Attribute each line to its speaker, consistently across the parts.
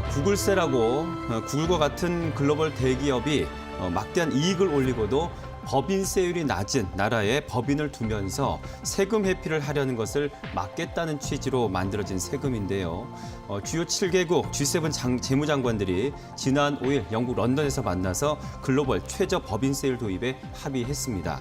Speaker 1: 구글세라고 구글과 같은 글로벌 대기업이 막대한 이익을 올리고도 법인세율이 낮은 나라에 법인을 두면서 세금 회피를 하려는 것을 막겠다는 취지로 만들어진 세금인데요. 주요 7개국 G7 재무장관들이 지난 5일 영국 런던에서 만나서 글로벌 최저 법인세율 도입에 합의했습니다.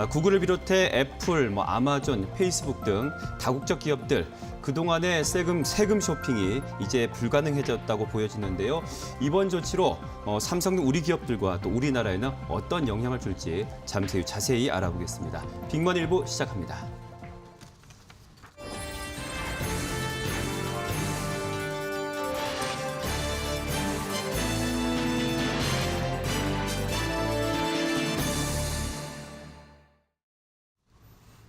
Speaker 1: 구글을 비롯해 애플, 아마존, 페이스북 등 다국적 기업들 그동안의 세금 쇼핑이 이제 불가능해졌다고 보여지는데요. 이번 조치로 삼성 등 우리 기업들과 또 우리나라에는 어떤 영향을 줄지 잠시 후 자세히 알아보겠습니다. 빅먼 1부 시작합니다.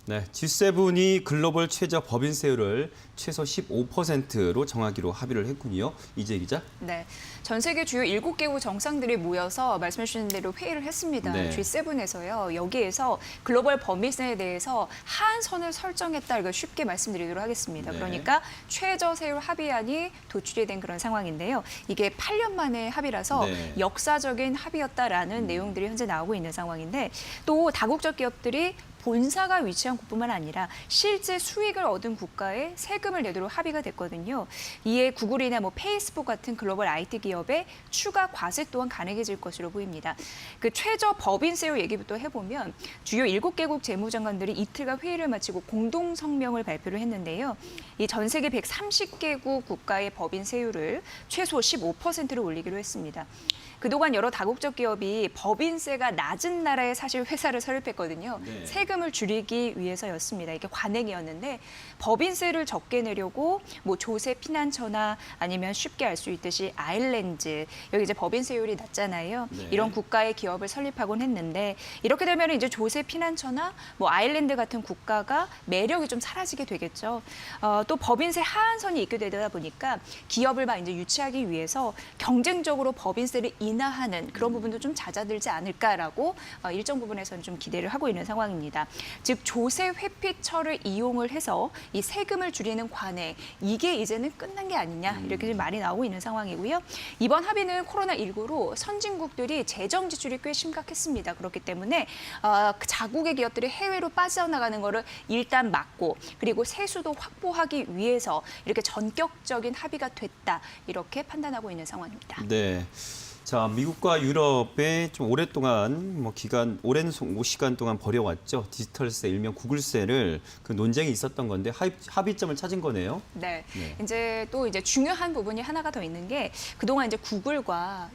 Speaker 1: 네, G7이 글로벌 최저 법인세율을 최소 15%로 정하기로 합의를 했군요. 이재 기자.
Speaker 2: 네, 전 세계 주요 7개국 정상들이 모여서 말씀해 주신 대로 회의를 했습니다.
Speaker 1: 네.
Speaker 2: G7에서요. 여기에서 글로벌 법인세에 대해서 하한선을 설정했다. 이걸 쉽게 말씀드리도록 하겠습니다.
Speaker 1: 네.
Speaker 2: 그러니까 최저세율 합의안이 도출이 된 그런 상황인데요. 이게 8년 만에 합의라서
Speaker 1: 네.
Speaker 2: 역사적인 합의였다라는 내용들이 현재 나오고 있는 상황인데 또 다국적 기업들이 본사가 위치한 곳뿐만 아니라 실제 수익을 얻은 국가에 세금을 내도록 합의가 됐거든요. 이에 구글이나 페이스북 같은 글로벌 IT 기업의 추가 과세 또한 가능해질 것으로 보입니다. 그 최저 법인세율 얘기부터 해보면 주요 7개국 재무장관들이 이틀간 회의를 마치고 공동 성명을 발표를 했는데요. 이 전 세계 130개국 국가의 법인세율을 최소 15%로 올리기로 했습니다. 그동안 여러 다국적 기업이 법인세가 낮은 나라에 사실 회사를 설립했거든요.
Speaker 1: 네.
Speaker 2: 세금을 줄이기 위해서였습니다. 이게 관행이었는데 법인세를 적게 내려고 조세 피난처나 아니면 쉽게 알 수 있듯이 아일랜드 여기 이제 법인세율이 낮잖아요.
Speaker 1: 네.
Speaker 2: 이런 국가의 기업을 설립하곤 했는데 이렇게 되면 이제 조세 피난처나 아일랜드 같은 국가가 매력이 좀 사라지게 되겠죠. 또 법인세 하한선이 있게 되다 보니까 기업을 막 이제 유치하기 위해서 경쟁적으로 법인세를 인하하는 그런 부분도 좀 잦아들지 않을까라고 일정 부분에서는 좀 기대를 하고 있는 상황입니다. 즉 조세 회피처를 이용을 해서 이 세금을 줄이는 관행 이게 이제는 끝난 게 아니냐 이렇게 좀 말이 나오고 있는 상황이고요. 이번 합의는 코로나19로 선진국들이 재정 지출이 꽤 심각했습니다. 그렇기 때문에 자국의 기업들이 해외로 빠져나가는 거를 일단 막고 그리고 세수도 확보하기 위해서 이렇게 전격적인 합의가 됐다 이렇게 판단하고 있는 상황입니다.
Speaker 1: 네. 자, 미국과 유럽에 좀 오랫동안 오랜 시간 동안 벌여왔죠. 디지털세, 일명 구글세를 그 논쟁이 있었던 건데 합의점을 찾은 거네요.
Speaker 2: 네.
Speaker 1: 네.
Speaker 2: 이제 중요한 부분이 하나가 더 있는 게 그동안 이제 구글과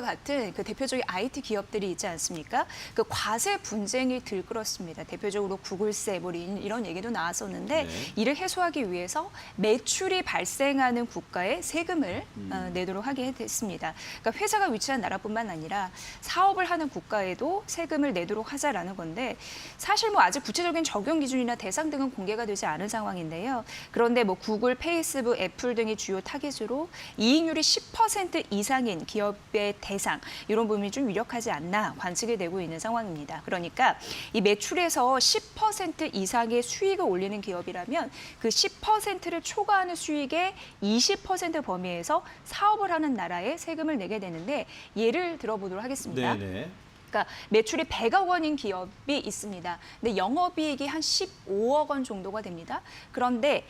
Speaker 2: 같은 그 대표적인 IT 기업들이 있지 않습니까? 그 과세 분쟁이 들끓었습니다. 대표적으로 구글세 이런 얘기도 나왔었는데
Speaker 1: 네.
Speaker 2: 이를 해소하기 위해서 매출이 발생하는 국가에 세금을 내도록 하게 됐습니다. 그러니까 회사가 위치한 나라뿐만 아니라 사업을 하는 국가에도 세금을 내도록 하자라는 건데 사실 아직 구체적인 적용 기준이나 대상 등은 공개가 되지 않은 상황인데요. 그런데 구글, 페이스북, 애플 등이 주요 타깃으로 이익률이 10% 이상인 기업의 대상 이런 부분이 좀 유력하지 않나 관측이 되고 있는 상황입니다. 그러니까 이 매출에서 10% 이상의 수익을 올리는 기업이라면 그 10%를 초과하는 수익의 20% 범위에서 사업을 하는 나라에 세금을 내게 되는데 예를 들어보도록 하겠습니다.
Speaker 1: 네네.
Speaker 2: 그러니까 매출이 100억 원인 기업이 있습니다. 근데 영업이익이 한 15억 원 정도가 됩니다. 그런데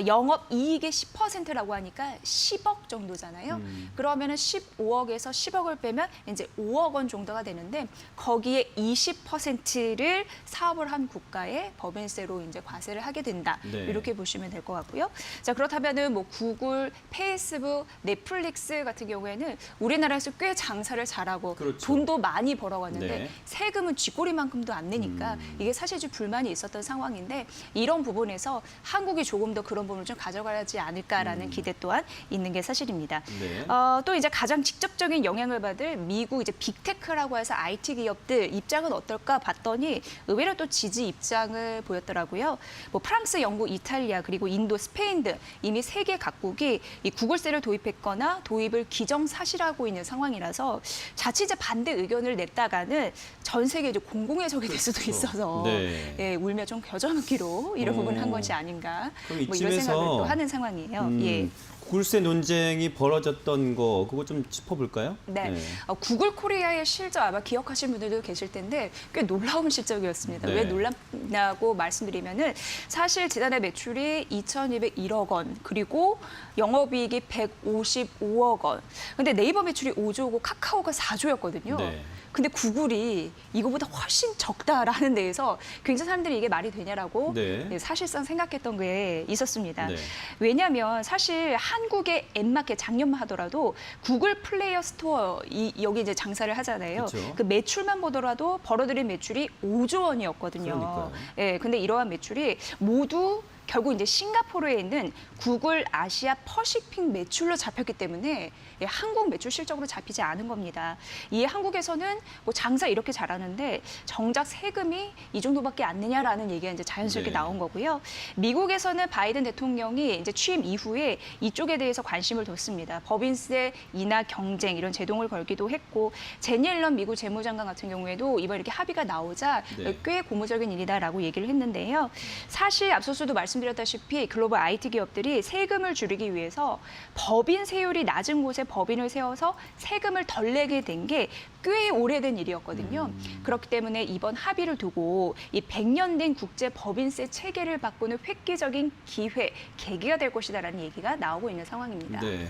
Speaker 2: 영업이익의 10%라고 하니까 10억 정도잖아요. 그러면은 15억에서 10억을 빼면 이제 5억 원 정도가 되는데 거기에 20%를 사업을 한 국가에 법인세로 이제 과세를 하게 된다.
Speaker 1: 네.
Speaker 2: 이렇게 보시면 될 것 같고요. 자, 그렇다면은 구글, 페이스북, 넷플릭스 같은 경우에는 우리나라에서 꽤 장사를 잘하고
Speaker 1: 그렇죠.
Speaker 2: 돈도 많이 벌어왔는데
Speaker 1: 네.
Speaker 2: 세금은 쥐꼬리만큼도 안 내니까 이게 사실 좀 불만이 있었던 상황인데 이런 부분에서 한국이 조금 더 그런 부분을 좀 가져가지 않을까라는 기대 또한 있는 게 사실입니다.
Speaker 1: 네.
Speaker 2: 또 이제 가장 직접적인 영향을 받을 미국 이제 빅테크라고 해서 IT 기업들 입장은 어떨까 봤더니 의외로 또 지지 입장을 보였더라고요. 프랑스, 영국, 이탈리아 그리고 인도, 스페인 등 이미 세계 각국이 이 구글세를 도입했거나 도입을 기정사실하고 있는 상황이라서 자칫 이제 반대 의견을 냈다가 기업보다는 전 세계 이제 공공의 적이 될 수도 있어서
Speaker 1: 네.
Speaker 2: 예, 울며 좀 겨자먹기로 이런 부분을 한 것이 아닌가
Speaker 1: 그럼
Speaker 2: 뭐 이런
Speaker 1: 이쯤에서
Speaker 2: 생각을 또 하는 상황이에요. 예.
Speaker 1: 구글세 논쟁이 벌어졌던 거 그거 좀 짚어볼까요?
Speaker 2: 네. 구글 코리아의 실적 아마 기억하시는 분들도 계실 텐데 꽤 놀라운 실적이었습니다.
Speaker 1: 네.
Speaker 2: 왜 놀랍냐고 말씀드리면은 사실 지난해 매출이 2,201억 원 그리고 영업이익이 155억 원. 근데 네이버 매출이 5조고 카카오가 4조였거든요.
Speaker 1: 네.
Speaker 2: 근데 구글이 이거보다 훨씬 적다라는 데에서 굉장히 사람들이 이게 말이 되냐라고
Speaker 1: 네.
Speaker 2: 사실상 생각했던 게 있었습니다.
Speaker 1: 네.
Speaker 2: 왜냐하면 사실 한국의 앱마켓 작년만 하더라도 구글 플레이어 스토어 여기 이제 장사를 하잖아요.
Speaker 1: 그렇죠.
Speaker 2: 그 매출만 보더라도 벌어들인 매출이 5조 원이었거든요.
Speaker 1: 그러니까요.
Speaker 2: 예, 근데 이러한 매출이 모두 결국 이제 싱가포르에 있는 구글 아시아 퍼시픽 매출로 잡혔기 때문에 예, 한국 매출 실적으로 잡히지 않은 겁니다. 이에 한국에서는 뭐 장사 이렇게 잘하는데 정작 세금이 이 정도밖에 안 느냐라는 얘기가 이제 자연스럽게
Speaker 1: 네.
Speaker 2: 나온 거고요. 미국에서는 바이든 대통령이 이제 취임 이후에 이쪽에 대해서 관심을 뒀습니다. 법인세 인하 경쟁 이런 제동을 걸기도 했고 제니 옐런 미국 재무장관 같은 경우에도 이번 이렇게 합의가 나오자
Speaker 1: 네.
Speaker 2: 꽤 고무적인 일이다라고 얘기를 했는데요. 사실 앞서서도 말씀드렸다시피 글로벌 IT 기업들이 세금을 줄이기 위해서 법인 세율이 낮은 곳에 법인을 세워서 세금을 덜 내게 된 게 꽤 오래된 일이었거든요. 그렇기 때문에 이번 합의를 두고 이 100년 된 국제 법인세 체계를 바꾸는 획기적인 기회, 계기가 될 것이다라는 얘기가 나오고 있는 상황입니다.
Speaker 1: 네.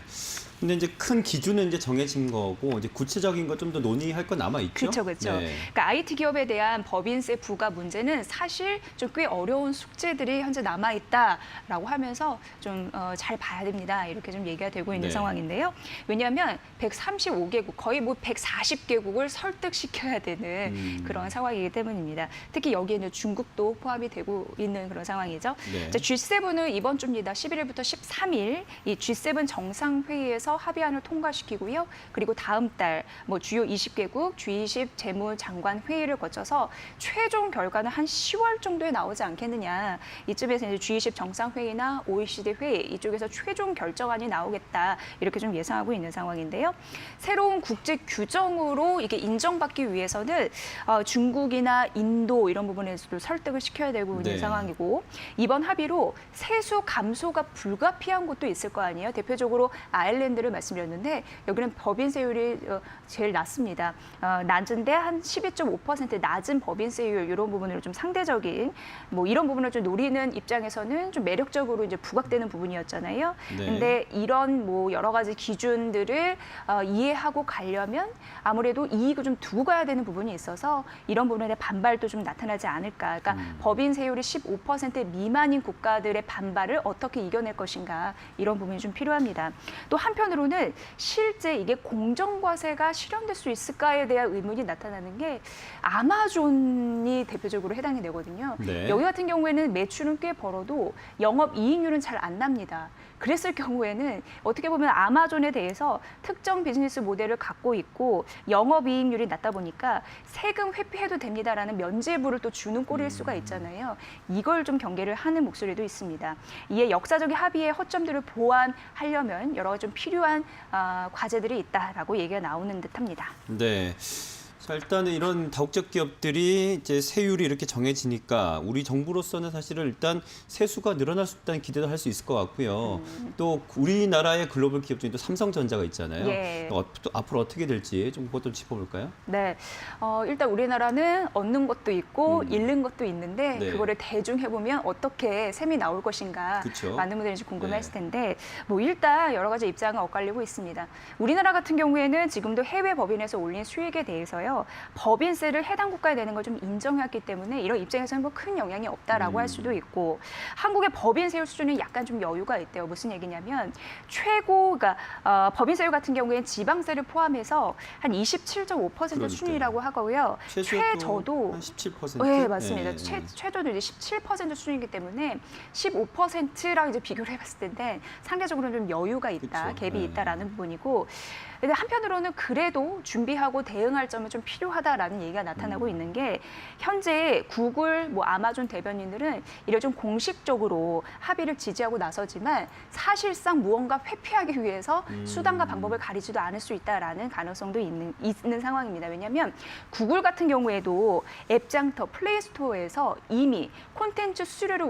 Speaker 1: 근데 이제 큰 기준은 이제 정해진 거고 이제 구체적인 거 좀 더 논의할 건 남아 있죠.
Speaker 2: 그렇죠, 그렇죠.
Speaker 1: 네.
Speaker 2: 그러니까 IT 기업에 대한 법인세 부과 문제는 사실 좀 꽤 어려운 숙제들이 현재 남아 있다라고 하면서 좀 잘 봐야 됩니다. 이렇게 좀 얘기가 되고 있는
Speaker 1: 네.
Speaker 2: 상황인데요. 왜냐하면 135개국, 거의 뭐 140개국을 설득시켜야 되는 그런 상황이기 때문입니다. 특히 여기에는 중국도 포함이 되고 있는 그런 상황이죠.
Speaker 1: 네.
Speaker 2: 자, G7은 이번 주입니다. 11일부터 13일 이 G7 정상회의에서 합의안을 통과시키고요. 그리고 다음 달 뭐 주요 20개국 G20 재무장관 회의를 거쳐서 최종 결과는 한 10월 정도에 나오지 않겠느냐. 이쯤에서 이제 G20 정상회의나 OECD 회의 이쪽에서 최종 결정안이 나오겠다. 이렇게 좀 예상하고 있는 상황인데요. 새로운 국제 규정으로 이게 인정받기 위해서는 중국이나 인도 이런 부분에서도 설득을 시켜야 되고 있는
Speaker 1: 네.
Speaker 2: 상황이고 이번 합의로 세수 감소가 불가피한 곳도 있을 거 아니에요. 대표적으로 아일랜드를 말씀드렸는데 여기는 법인세율이 제일 낮습니다. 낮은데 한 12.5% 낮은 법인세율 이런 부분으로 좀 상대적인 뭐 이런 부분을 좀 노리는 입장에서는 좀 매력적으로 이제 부각되는 부분이었잖아요.
Speaker 1: 네.
Speaker 2: 근데 이런 뭐 여러 가지 기준들을 이해하고 가려면 아무래도 이익을 좀 두고 가야 되는 부분이 있어서 이런 부분에 대한 반발도 좀 나타나지 않을까. 그러니까 법인세율이 15% 미만인 국가들의 반발을 어떻게 이겨낼 것인가 이런 부분이 좀 필요합니다. 또 한편으로는 실제 이게 공정과세가 실현될 수 있을까에 대한 의문이 나타나는 게 아마존이 대표적으로 해당이 되거든요.
Speaker 1: 네.
Speaker 2: 여기 같은 경우에는 매출은 꽤 벌어도 영업이익률은 잘 안 납니다. 그랬을 경우에는 어떻게 보면 아마존에 대해서 특정 비즈니스 모델을 갖고 있고 영업이익률이 낮다 보니까 세금 회피해도 됩니다라는 면죄부를 또 주는 꼴일 수가 있잖아요. 이걸 좀 경계를 하는 목소리도 있습니다. 이에 역사적인 합의의 허점들을 보완하려면 여러 가지 좀 필요한 과제들이 있다라고 얘기가 나오는 듯합니다.
Speaker 1: 네. 자, 일단은 이런 다국적 기업들이 이제 세율이 이렇게 정해지니까 우리 정부로서는 사실은 일단 세수가 늘어날 수 있다는 기대도 할 수 있을 것 같고요. 또 우리나라의 글로벌 기업 중에 또 삼성전자가 있잖아요.
Speaker 2: 예.
Speaker 1: 또 앞으로 어떻게 될지 좀 그것 좀 짚어볼까요?
Speaker 2: 네, 일단 우리나라는 얻는 것도 있고 잃는 것도 있는데
Speaker 1: 네.
Speaker 2: 그거를 대중해 보면 어떻게 셈이 나올 것인가
Speaker 1: 그쵸.
Speaker 2: 많은 분들이 이제 궁금해하실
Speaker 1: 네.
Speaker 2: 텐데 뭐 일단 여러 가지 입장은 엇갈리고 있습니다. 우리나라 같은 경우에는 지금도 해외 법인에서 올린 수익에 대해서요 법인세를 해당 국가에 내는 걸 좀 인정했기 때문에 이런 입장에서는 뭐 큰 영향이 없다라고 할 수도 있고 한국의 법인세율 수준이 약간 좀 여유가 있대요. 무슨 얘기냐면 그러니까 법인세율 같은 경우에는 지방세를 포함해서 한 27.5% 수준이라고 하고요. 최저도
Speaker 1: 한 17%.
Speaker 2: 네, 맞습니다.
Speaker 1: 네.
Speaker 2: 최저도 이제 17% 수준이기 때문에 15%랑 이제 비교를 해봤을 텐데 상대적으로 좀 여유가 있다,
Speaker 1: 그쵸.
Speaker 2: 갭이
Speaker 1: 네.
Speaker 2: 있다라는 부분이고 근데 한편으로는 그래도 준비하고 대응할 점은 좀 필요하다라는 얘기가 나타나고 있는 게 현재 구글, 뭐 아마존 대변인들은 이를 좀 공식적으로 합의를 지지하고 나서지만 사실상 무언가 회피하기 위해서 수단과 방법을 가리지도 않을 수 있다라는 가능성도 있는 상황입니다. 왜냐하면 구글 같은 경우에도 앱장터, 플레이스토어에서 이미 콘텐츠 수수료를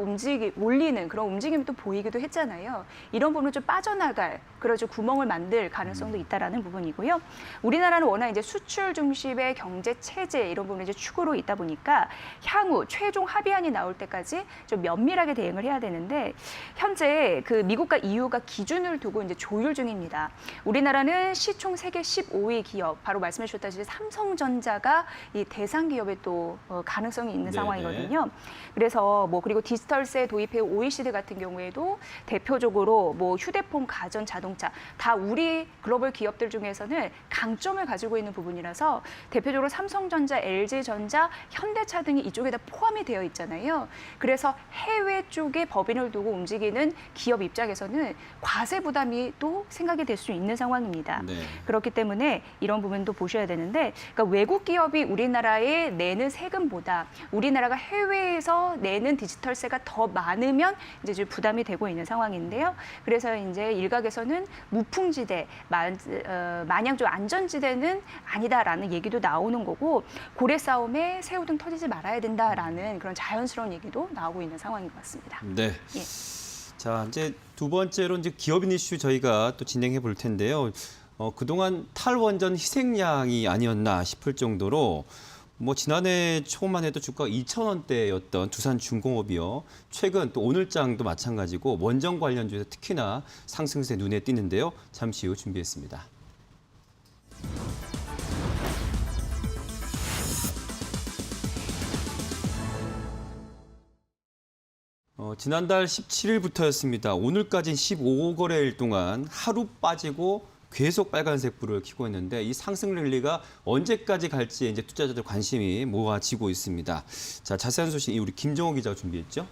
Speaker 2: 올리는 그런 움직임이 또 보이기도 했잖아요. 이런 부분은 좀 빠져나갈 그런 좀 구멍을 만들 가능성도 있다라는 부분이고요. 우리나라는 워낙 이제 수출 중심의 경제 체제 이런 부분이 이제 축으로 있다 보니까 향후 최종 합의안이 나올 때까지 좀 면밀하게 대응을 해야 되는데 현재 그 미국과 EU가 기준을 두고 이제 조율 중입니다. 우리나라는 시총 세계 15위 기업, 바로 말씀해 주셨다시피 삼성전자가 이 대상 기업의 또 가능성이 있는
Speaker 1: 네네.
Speaker 2: 상황이거든요. 그래서 뭐 그리고 디지털세 도입해 OECD 같은 경우에도 대표적으로 뭐 휴대폰, 가전, 자동차 다 우리 글로벌 기업들 중에서는 강점을 가지고 있는 부분이라서 대표적으로 삼성전자, LG전자, 현대차 등이 이쪽에 다 포함이 되어 있잖아요. 그래서 해외 쪽에 법인을 두고 움직이는 기업 입장에서는 과세 부담이 또 생각이 될 수 있는 상황입니다.
Speaker 1: 네.
Speaker 2: 그렇기 때문에 이런 부분도 보셔야 되는데, 그러니까 외국 기업이 우리나라에 내는 세금보다 우리나라가 해외에서 내는 디지털세가 더 많으면 이제 좀 부담이 되고 있는 상황인데요. 그래서 이제 일각에서는 무풍지대, 마냥 좀 안전지대는 아니다라는 얘기도 나오는 거고, 고래 싸움에 새우 등 터지지 말아야 된다라는 그런 자연스러운 얘기도 나오고 있는 상황인 것 같습니다.
Speaker 1: 네.
Speaker 2: 예.
Speaker 1: 자, 이제 두 번째로 이제 기업인 이슈 저희가 또 진행해 볼 텐데요. 그동안 탈원전 희생양이 아니었나 싶을 정도로 뭐 지난해 초만 해도 주가가 2,000원대였던 두산중공업이요. 최근 또 오늘장도 마찬가지고 원전 관련주에서 특히나 상승세 눈에 띄는데요. 잠시 후 준비했습니다. 지난달 17일부터였습니다. 오늘까지 15거래일 동안 하루 빠지고 계속 빨간색 불을 켜고 있는데 이 상승 랠리가 언제까지 갈지 이제 투자자들 관심이 모아지고 있습니다. 자, 자세한 소식 우리 김정호 기자가 준비했죠?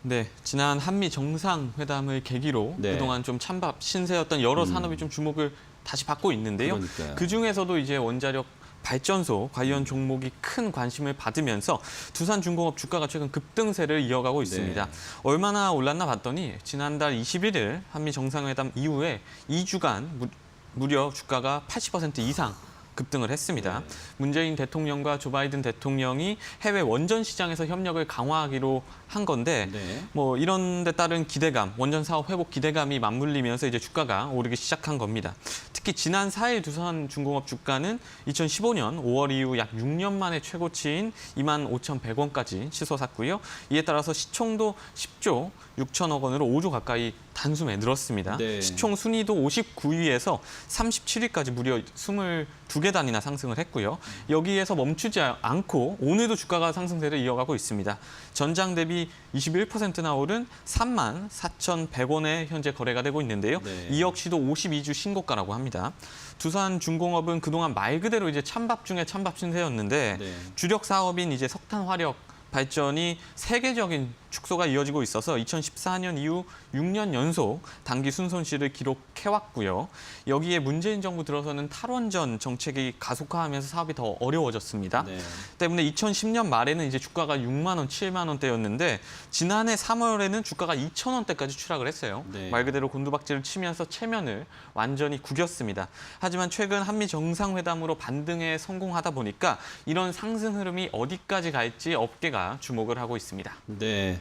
Speaker 3: 네, 지난 한미 정상회담을 계기로
Speaker 1: 네.
Speaker 3: 그동안 좀 찬밥 신세였던 여러 산업이 좀 주목을 다시 받고 있는데요.
Speaker 1: 그러니까요.
Speaker 3: 그중에서도 이제 원자력 발전소 관련 종목이 큰 관심을 받으면서 두산중공업 주가가 최근 급등세를 이어가고 있습니다.
Speaker 1: 네.
Speaker 3: 얼마나 올랐나 봤더니 지난달 21일 한미 정상회담 이후에 2주간 무려 주가가 80% 이상 급등을 했습니다.
Speaker 1: 네.
Speaker 3: 문재인 대통령과 조 바이든 대통령이 해외 원전 시장에서 협력을 강화하기로 한 건데
Speaker 1: 네.
Speaker 3: 뭐 이런 데 따른 기대감, 원전 사업 회복 기대감이 맞물리면서 이제 주가가 오르기 시작한 겁니다. 특히 지난 4일 두산중공업 주가는 2015년 5월 이후 약 6년 만에 최고치인 25,100원까지 치솟았고요. 이에 따라서 시총도 10조 6천억 원으로 5조 가까이 단숨에 늘었습니다.
Speaker 1: 네.
Speaker 3: 시총 순위도 59위에서 37위까지 무려 22계단이나 상승을 했고요. 여기에서 멈추지 않고 오늘도 주가가 상승세를 이어가고 있습니다. 전장 대비 21%나 오른 34,100원에 현재 거래가 되고 있는데요.
Speaker 1: 네.
Speaker 3: 이 역시도 52주 신고가라고 합니다. 두산중공업은 그동안 말 그대로 이제 찬밥 중에 찬밥 신세였는데
Speaker 1: 네.
Speaker 3: 주력 사업인 이제 석탄 화력 발전이 세계적인 축소가 이어지고 있어서 2014년 이후 6년 연속 단기 순손실을 기록해왔고요. 여기에 문재인 정부 들어서는 탈원전 정책이 가속화하면서 사업이 더 어려워졌습니다.
Speaker 1: 네.
Speaker 3: 때문에 2010년 말에는 이제 주가가 6만 원, 7만 원대였는데 지난해 3월에는 주가가 2천 원대까지 추락을 했어요.
Speaker 1: 네.
Speaker 3: 말 그대로 곤두박질을 치면서 체면을 완전히 구겼습니다. 하지만 최근 한미 정상회담으로 반등에 성공하다 보니까 이런 상승 흐름이 어디까지 갈지 업계가 주목을 하고 있습니다.
Speaker 1: 네.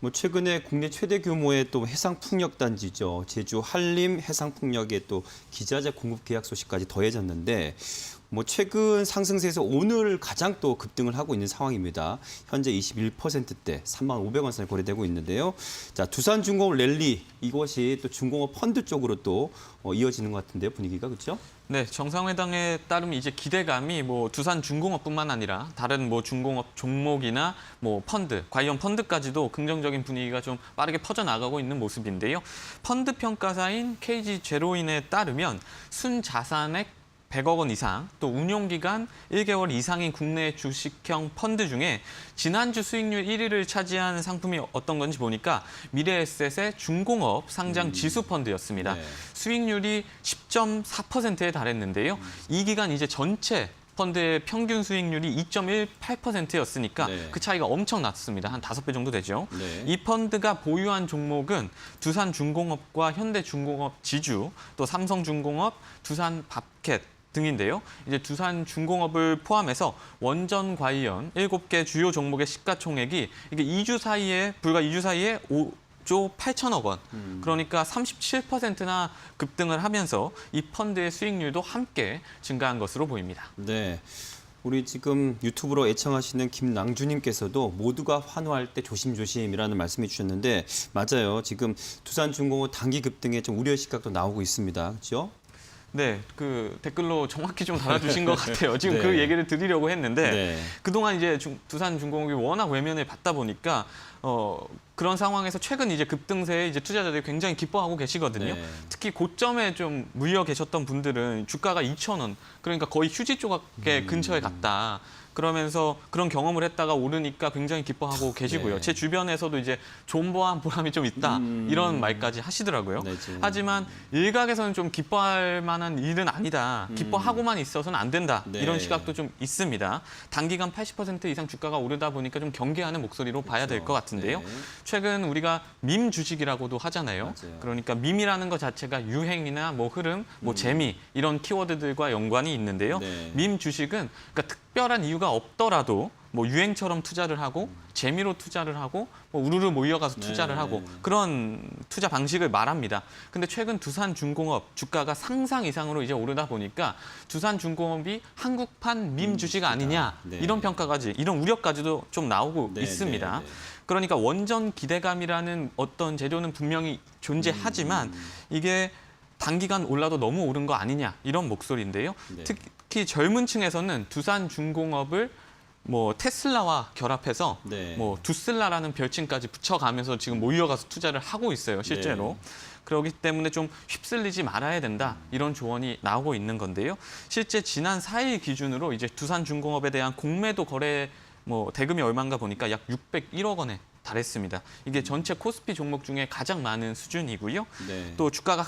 Speaker 1: 뭐 최근에 국내 최대 규모의 또 해상 풍력 단지죠. 제주 한림 해상 풍력의 또 기자재 공급 계약 소식까지 더해졌는데 뭐 최근 상승세에서 오늘 가장 또 급등을 하고 있는 상황입니다. 현재 21%대 35,000원 선에 거래되고 있는데요. 자, 두산중공업 랠리 이것이 또 중공업 펀드 쪽으로 또 이어지는 것 같은데요. 분위기가 그렇죠?
Speaker 3: 네, 정상회담에 따르면 이제 기대감이 뭐 두산중공업뿐만 아니라 다른 뭐 중공업 종목이나 뭐 펀드, 관련 펀드까지도 긍정적인 분위기가 좀 빠르게 퍼져나가고 있는 모습인데요. 펀드 평가사인 KG 제로인에 따르면 순자산액 100억 원 이상, 또 운용기간 1개월 이상인 국내 주식형 펀드 중에 지난주 수익률 1위를 차지한 상품이 어떤 건지 보니까 미래에셋의 중공업 상장 지수 펀드였습니다.
Speaker 1: 네.
Speaker 3: 수익률이 10.4%에 달했는데요. 이 기간 이제 전체 펀드의 평균 수익률이 2.18%였으니까
Speaker 1: 네.
Speaker 3: 그 차이가 엄청 났습니다. 한 5배 정도 되죠.
Speaker 1: 네.
Speaker 3: 이 펀드가 보유한 종목은 두산중공업과 현대중공업 지주, 또 삼성중공업, 두산밥켓 등인데요. 이제 두산중공업을 포함해서 원전 관련 7개 주요 종목의 시가총액이 이게 불과 2주 사이에 5조 8천억 원. 그러니까 37%나 급등을 하면서 이 펀드의 수익률도 함께 증가한 것으로 보입니다.
Speaker 1: 네. 우리 지금 유튜브로 애청하시는 김낭주님께서도 모두가 환호할 때 조심조심이라는 말씀해 주셨는데 맞아요. 지금 두산중공업 단기 급등에 좀 우려 시각도 나오고 있습니다. 그렇죠?
Speaker 3: 네, 그 댓글로 정확히 좀 달아주신 것 같아요. 지금
Speaker 1: 네.
Speaker 3: 그 얘기를 드리려고 했는데
Speaker 1: 네.
Speaker 3: 그동안 이제 두산중공업이 워낙 외면을 받다 보니까 그런 상황에서 최근 이제 급등세에 이제 투자자들이 굉장히 기뻐하고 계시거든요.
Speaker 1: 네.
Speaker 3: 특히 고점에 좀 물려 계셨던 분들은 주가가 2,000원, 그러니까 거의 휴지 조각의 근처에 갔다. 그러면서 그런 경험을 했다가 오르니까 굉장히 기뻐하고 계시고요.
Speaker 1: 네.
Speaker 3: 제 주변에서도 이제 존버한 보람이 좀 있다 이런 말까지 하시더라고요.
Speaker 1: 네, 좀.
Speaker 3: 하지만 일각에서는 좀 기뻐할 만한 일은 아니다. 기뻐하고만 있어서는 안 된다.
Speaker 1: 네.
Speaker 3: 이런 시각도 좀 있습니다. 단기간 80% 이상 주가가 오르다 보니까 좀 경계하는 목소리로 봐야 될 것 같은데요.
Speaker 1: 네.
Speaker 3: 최근 우리가 밈 주식이라고도 하잖아요.
Speaker 1: 맞아요.
Speaker 3: 그러니까 밈이라는 것 자체가 유행이나 뭐 흐름, 뭐 재미 이런 키워드들과 연관이 있는데요.
Speaker 1: 네.
Speaker 3: 밈 주식은 그러니까 특별한 이유가 없더라도 뭐 유행처럼 투자를 하고 재미로 투자를 하고 뭐 우르르 모여가서 투자를
Speaker 1: 네.
Speaker 3: 하고 그런 투자 방식을 말합니다. 근데 최근 두산중공업 주가가 상상 이상으로 이제 오르다 보니까 두산중공업이 한국판 밈 주식 아니냐
Speaker 1: 네.
Speaker 3: 이런 평가까지 이런 우려까지도 좀 나오고
Speaker 1: 네,
Speaker 3: 있습니다.
Speaker 1: 네, 네.
Speaker 3: 그러니까 원전 기대감이라는 어떤 재료는 분명히 존재하지만 이게 단기간 올라도 너무 오른 거 아니냐 이런 목소리인데요.
Speaker 1: 네.
Speaker 3: 특히 젊은 층에서는 두산중공업을 뭐 테슬라와 결합해서
Speaker 1: 네.
Speaker 3: 뭐 두슬라라는 별칭까지 붙여가면서 지금 모이어가서 투자를 하고 있어요, 실제로.
Speaker 1: 네.
Speaker 3: 그렇기 때문에 좀 휩쓸리지 말아야 된다 이런 조언이 나오고 있는 건데요. 실제 지난 4일 기준으로 이제 두산중공업에 대한 공매도 거래 뭐 대금이 얼마인가 보니까 약 601억 원에 달했습니다. 이게 전체 코스피 종목 중에 가장 많은 수준이고요.
Speaker 1: 네.
Speaker 3: 또 주가가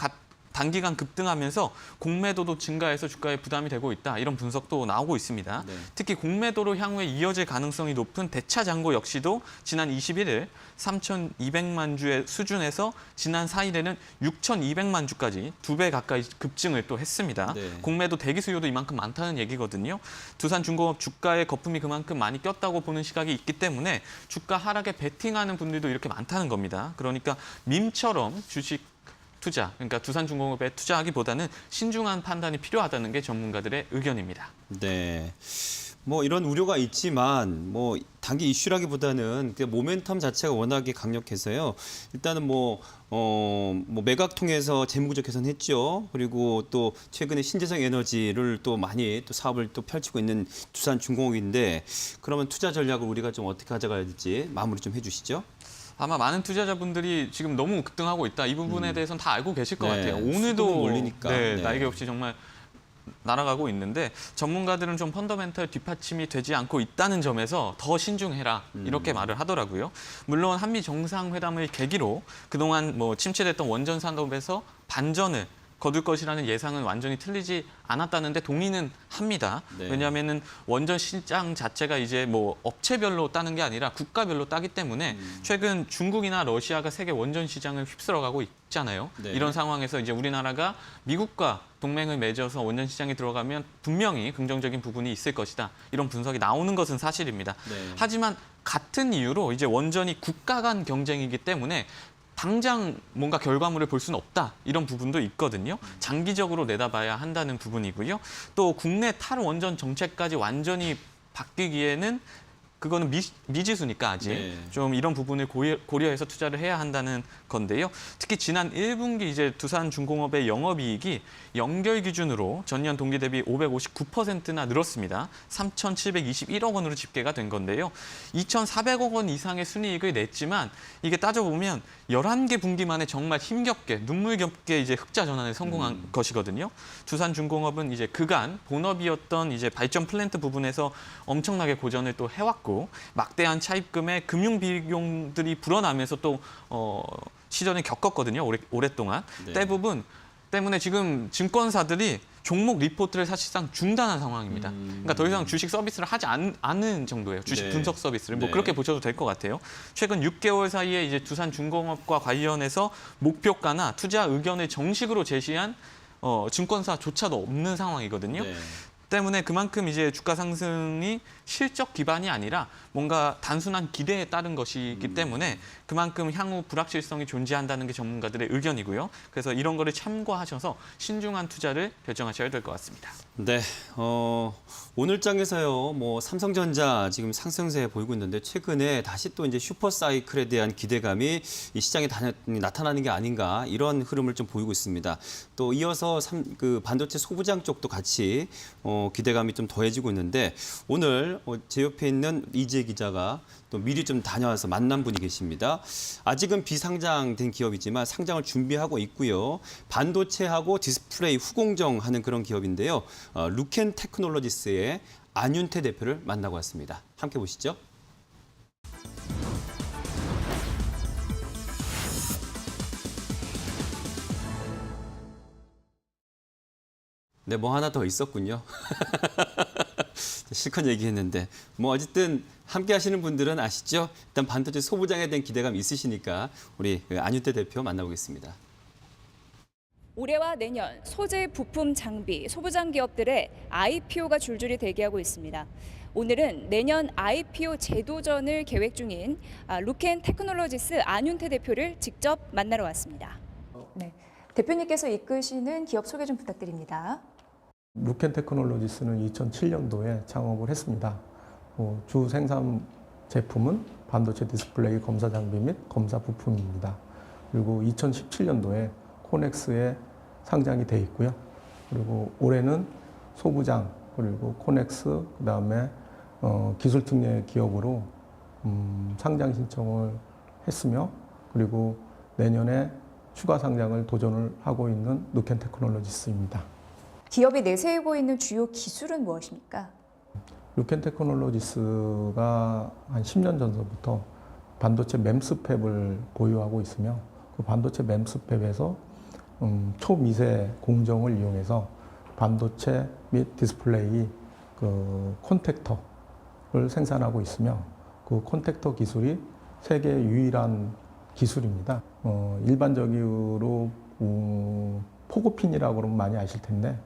Speaker 3: 단기간 급등하면서 공매도도 증가해서 주가에 부담이 되고 있다. 이런 분석도 나오고 있습니다.
Speaker 1: 네.
Speaker 3: 특히 공매도로 향후에 이어질 가능성이 높은 대차장고 역시도 지난 21일 3,200만 주의 수준에서 지난 4일에는 6,200만 주까지 2배 가까이 급증을 또 했습니다.
Speaker 1: 네.
Speaker 3: 공매도 대기 수요도 이만큼 많다는 얘기거든요. 두산중공업 주가에 거품이 그만큼 많이 꼈다고 보는 시각이 있기 때문에 주가 하락에 베팅하는 분들도 이렇게 많다는 겁니다. 그러니까 밈처럼 주식 투자, 그러니까 두산중공업에 투자하기보다는 신중한 판단이 필요하다는 게 전문가들의 의견입니다.
Speaker 1: 네. 뭐 이런 우려가 있지만 뭐 단기 이슈라기보다는 그 모멘텀 자체가 워낙에 강력해서요. 일단은 뭐 매각 통해서 재무구조 개선했죠. 그리고 또 최근에 신재생 에너지를 또 많이 또 사업을 또 펼치고 있는 두산중공업인데 그러면 투자 전략을 우리가 좀 어떻게 가져가야 될지 마무리 좀 해주시죠.
Speaker 3: 아마 많은 투자자분들이 지금 너무 급등하고 있다. 이 부분에 대해서는 다 알고 계실 것
Speaker 1: 네,
Speaker 3: 같아요.
Speaker 1: 수급은
Speaker 3: 오늘도
Speaker 1: 몰리니까.
Speaker 3: 네,
Speaker 1: 네.
Speaker 3: 날개 없이 정말 날아가고 있는데 전문가들은 좀 펀더멘털 뒷받침이 되지 않고 있다는 점에서 더 신중해라 이렇게 말을 하더라고요. 물론 한미 정상회담을 계기로 그동안 뭐 침체됐던 원전 산업에서 반전을 거둘 것이라는 예상은 완전히 틀리지 않았다는데 동의는 합니다.
Speaker 1: 네.
Speaker 3: 왜냐하면은 원전 시장 자체가 이제 뭐 업체별로 따는 게 아니라 국가별로 따기 때문에 최근 중국이나 러시아가 세계 원전 시장을 휩쓸어가고 있잖아요.
Speaker 1: 네.
Speaker 3: 이런 상황에서 이제 우리나라가 미국과 동맹을 맺어서 원전 시장에 들어가면 분명히 긍정적인 부분이 있을 것이다. 이런 분석이 나오는 것은 사실입니다.
Speaker 1: 네.
Speaker 3: 하지만 같은 이유로 이제 원전이 국가 간 경쟁이기 때문에 당장 뭔가 결과물을 볼 수는 없다. 이런 부분도 있거든요. 장기적으로 내다봐야 한다는 부분이고요. 또 국내 탈원전 정책까지 완전히 바뀌기에는 그거는 미지수니까 아직
Speaker 1: 네.
Speaker 3: 좀 이런 부분을 고려해서 투자를 해야 한다는 건데요. 특히 지난 1분기 이제 두산중공업의 영업이익이 연결 기준으로 전년 동기 대비 559%나 늘었습니다. 3,721억 원으로 집계가 된 건데요. 2,400억 원 이상의 순이익을 냈지만 이게 따져보면 11개 분기 만에 정말 힘겹게 눈물겹게 이제 흑자 전환에 성공한 것이거든요. 두산중공업은 이제 그간 본업이었던 이제 발전 플랜트 부분에서 엄청나게 고전을 또 해왔고 막대한 차입금에 금융 비용들이 불어나면서 또 시전을 겪었거든요. 오랫동안.
Speaker 1: 네.
Speaker 3: 대부분 때문에 지금 증권사들이 종목 리포트를 사실상 중단한 상황입니다. 그러니까 더 이상 주식 서비스를 하지 않은 정도예요. 주식
Speaker 1: 네.
Speaker 3: 분석 서비스를. 뭐
Speaker 1: 네.
Speaker 3: 그렇게 보셔도 될 것 같아요. 최근 6개월 사이에 이제 두산중공업과 관련해서 목표가나 투자 의견을 정식으로 제시한 증권사조차도 없는 상황이거든요.
Speaker 1: 네.
Speaker 3: 때문에 그만큼 이제 주가 상승이 실적 기반이 아니라 뭔가 단순한 기대에 따른 것이기 때문에 그만큼 향후 불확실성이 존재한다는 게 전문가들의 의견이고요. 그래서 이런 거를 참고하셔서 신중한 투자를 결정하셔야 될 것 같습니다.
Speaker 1: 네, 오늘 장에서요, 뭐 삼성전자 지금 상승세 보이고 있는데 최근에 다시 또 이제 슈퍼 사이클에 대한 기대감이 이 시장에 나타나는 게 아닌가 이런 흐름을 좀 보이고 있습니다. 또 이어서 그 반도체 소부장 쪽도 같이 기대감이 좀 더해지고 있는데 오늘 제 옆에 있는 이재 기자가 또 미리 좀 다녀와서 만난 분이 계십니다. 아직은 비상장된 기업이지만 상장을 준비하고 있고요. 반도체하고 디스플레이 후공정하는 그런 기업인데요. 루켄 테크놀로지스의 안윤태 대표를 만나고 왔습니다. 함께 보시죠. 네, 뭐 하나 더 있었군요. 실컷 얘기했는데 뭐 어쨌든 함께 하시는 분들은 아시죠? 일단 반도체 소부장에 대한 기대감 있으시니까 우리 안윤태 대표 만나보겠습니다.
Speaker 2: 올해와 내년 소재, 부품, 장비, 소부장 기업들의 IPO가 줄줄이 대기하고 있습니다. 오늘은 내년 IPO 재도전을 계획 중인 루켄 테크놀로지스 안윤태 대표를 직접 만나러 왔습니다. 네, 대표님께서 이끄시는 기업 소개 좀 부탁드립니다.
Speaker 4: 루켄 테크놀로지스는 2007년도에 창업을 했습니다. 주 생산 제품은 반도체 디스플레이 검사 장비 및 검사 부품입니다. 그리고 2017년도에 코넥스에 상장이 돼 있고요. 그리고 올해는 소부장 그리고 코넥스 그다음에 기술 특례 기업으로 상장 신청을 했으며 그리고 내년에 추가 상장을 도전을 하고 있는 루켄 테크놀로지스입니다.
Speaker 2: 기업이 내세우고 있는 주요 기술은 무엇입니까?
Speaker 4: 루켄 테크놀로지스가 한 10년 전서부터 반도체 멤스팹을 보유하고 있으며 그 반도체 멤스팹에서 초미세 공정을 이용해서 반도체 및 디스플레이 그 콘택터를 생산하고 있으며 그 콘택터 기술이 세계 유일한 기술입니다. 일반적으로 포고핀이라고 그러면 많이 아실 텐데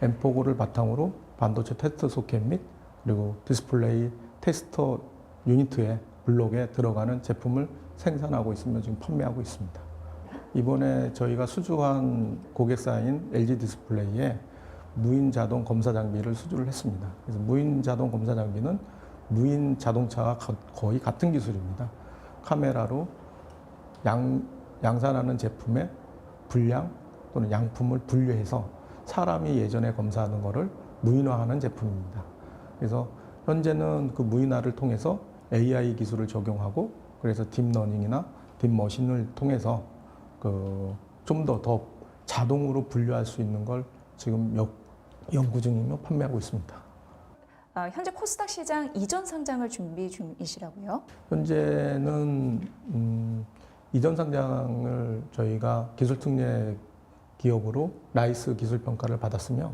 Speaker 4: M4고를 바탕으로 반도체 테스트 소켓 및 그리고 디스플레이 테스터 유니트의 블록에 들어가는 제품을 생산하고 있으며 지금 판매하고 있습니다. 이번에 저희가 수주한 고객사인 LG 디스플레이에 무인 자동 검사 장비를 수주를 했습니다. 그래서 무인 자동 검사 장비는 무인 자동차와 거의 같은 기술입니다. 카메라로 양산하는 제품의 분량 또는 양품을 분류해서 사람이 예전에 검사하는 것을 무인화하는 제품입니다. 그래서 현재는 그 무인화를 통해서 AI 기술을 적용하고 그래서 딥러닝이나 딥머신을 통해서 좀 더 자동으로 분류할 수 있는 걸 지금 연구 중이며 판매하고 있습니다.
Speaker 2: 현재 코스닥 시장 이전 상장을 준비 중이시라고요?
Speaker 4: 현재는 이전 상장을 저희가 기술특례 기업으로 라이스 기술 평가를 받았으며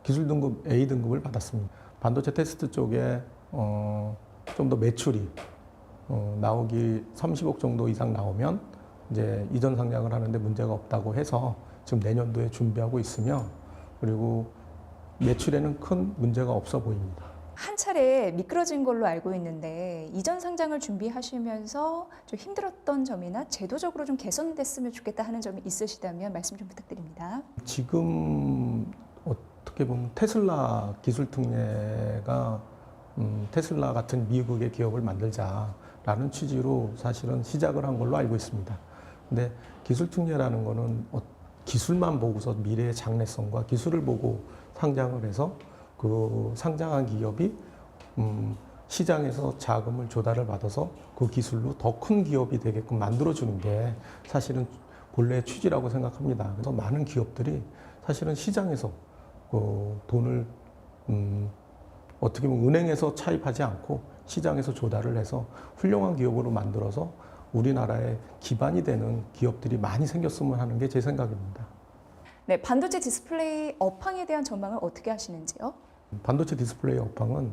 Speaker 4: 기술 등급 A 등급을 받았습니다. 반도체 테스트 쪽에 좀 더 매출이 나오기 30억 정도 이상 나오면 이제 이전 상장을 하는데 문제가 없다고 해서 지금 내년도에 준비하고 있으며 그리고 매출에는 큰 문제가 없어 보입니다.
Speaker 2: 한 차례 미끄러진 걸로 알고 있는데 이전 상장을 준비하시면서 좀 힘들었던 점이나 제도적으로 좀 개선됐으면 좋겠다 하는 점이 있으시다면 말씀 좀 부탁드립니다.
Speaker 4: 지금 어떻게 보면 테슬라 기술 특례가 테슬라 같은 미국의 기업을 만들자라는 취지로 사실은 시작을 한 걸로 알고 있습니다. 근데 기술 특례라는 거는 기술만 보고서 미래의 장래성과 기술을 보고 상장을 해서 그 상장한 기업이 시장에서 자금을 조달을 받아서 그 기술로 더 큰 기업이 되게끔 만들어주는 게 사실은 본래의 취지라고 생각합니다. 그래서 많은 기업들이 사실은 시장에서 그 돈을 어떻게 보면 은행에서 차입하지 않고 시장에서 조달을 해서 훌륭한 기업으로 만들어서 우리나라의 기반이 되는 기업들이 많이 생겼으면 하는 게 제 생각입니다.
Speaker 2: 네, 반도체 디스플레이 업황에 대한 전망을 어떻게 하시는지요?
Speaker 4: 반도체 디스플레이 업황은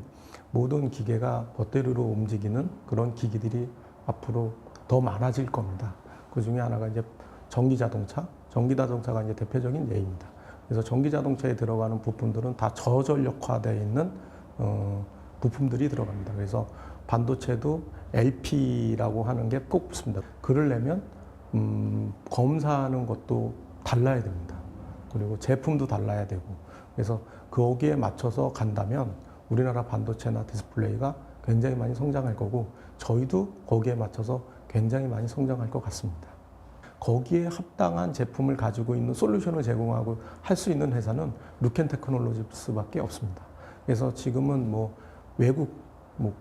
Speaker 4: 모든 기계가 멋대로 움직이는 그런 기기들이 앞으로 더 많아질 겁니다. 그 중에 하나가 이제 전기자동차가 이제 대표적인 예입니다. 그래서 전기자동차에 들어가는 부품들은 다 저전력화되어 있는 부품들이 들어갑니다. 그래서 반도체도 LP라고 하는 게 꼭 붙습니다. 그러려면 검사하는 것도 달라야 됩니다. 그리고 제품도 달라야 되고, 그래서 거기에 맞춰서 간다면 우리나라 반도체나 디스플레이가 굉장히 많이 성장할 거고, 저희도 거기에 맞춰서 굉장히 많이 성장할 것 같습니다. 거기에 합당한 제품을 가지고 있는 솔루션을 제공하고 할 수 있는 회사는 루켄테크놀로지스밖에 없습니다. 그래서 지금은 뭐 외국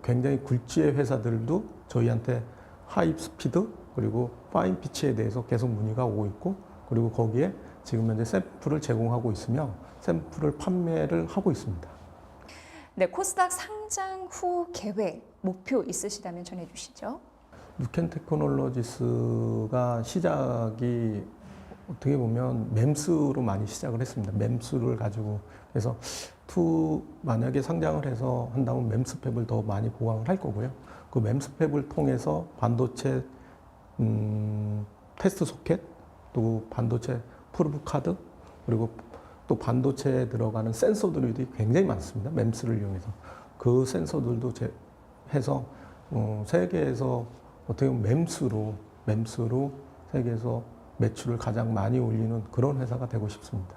Speaker 4: 굉장히 굴지의 회사들도 저희한테 하이 스피드 그리고 파인 피치에 대해서 계속 문의가 오고 있고, 그리고 거기에 지금 현재 샘플을 제공하고 있으며 샘플을 판매를 하고 있습니다.
Speaker 2: 네, 코스닥 상장 후 계획, 목표 있으시다면 전해주시죠.
Speaker 4: 루켄테크놀로지스가 시작이 어떻게 보면 맴스로 많이 시작을 했습니다. 맴스를 가지고. 그래서 만약에 상장을 해서 한다면 맴스팹을 더 많이 보강을 할 거고요. 그 맴스팹을 통해서 반도체 테스트 소켓, 또 반도체 프루브 카드, 그리고 또 반도체에 들어가는 센서들이 굉장히 많습니다. 맴스를 이용해서. 그 센서들도 해서 세계에서 어떻게 보면 맴스로 세계에서 매출을 가장 많이 올리는 그런 회사가 되고 싶습니다.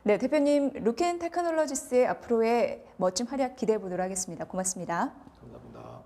Speaker 2: 네, 대표님, 루켄테크놀로지스의 앞으로의 멋진 활약 기대해 보도록 하겠습니다. 고맙습니다.
Speaker 4: 감사합니다.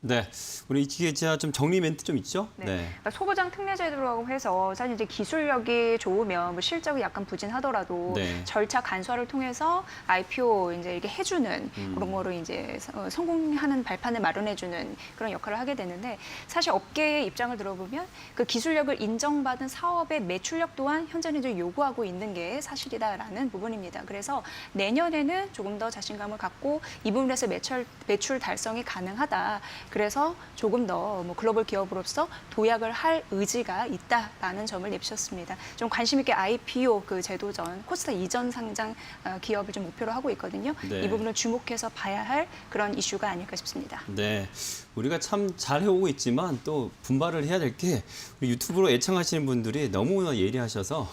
Speaker 1: 네, 우리 이기계 기자 좀 정리 멘트 좀 있죠?
Speaker 2: 네. 그러니까 소부장 특례 제도라고 해서 사실 이제 기술력이 좋으면 뭐 실적이 약간 부진하더라도
Speaker 1: 네.
Speaker 2: 절차 간소화를 통해서 IPO 이제 이렇게 해주는 그런 거로 이제 성공하는 발판을 마련해주는 그런 역할을 하게 되는데, 사실 업계의 입장을 들어보면 그 기술력을 인정받은 사업의 매출력 또한 현재는 이제 요구하고 있는 게 사실이다라는 부분입니다. 그래서 내년에는 조금 더 자신감을 갖고 이 부분에서 매출 달성이 가능하다. 그래서 조금 더 뭐 글로벌 기업으로서 도약을 할 의지가 있다라는 점을 내비쳤습니다. 좀 관심 있게 IPO 그 제도전, 코스닥 이전 상장 기업을 좀 목표로 하고 있거든요.
Speaker 1: 네.
Speaker 2: 이 부분을 주목해서 봐야 할 그런 이슈가 아닐까 싶습니다.
Speaker 1: 네, 우리가 참 잘해오고 있지만 또 분발을 해야 될 게 유튜브로 애청하시는 분들이 너무나 예리하셔서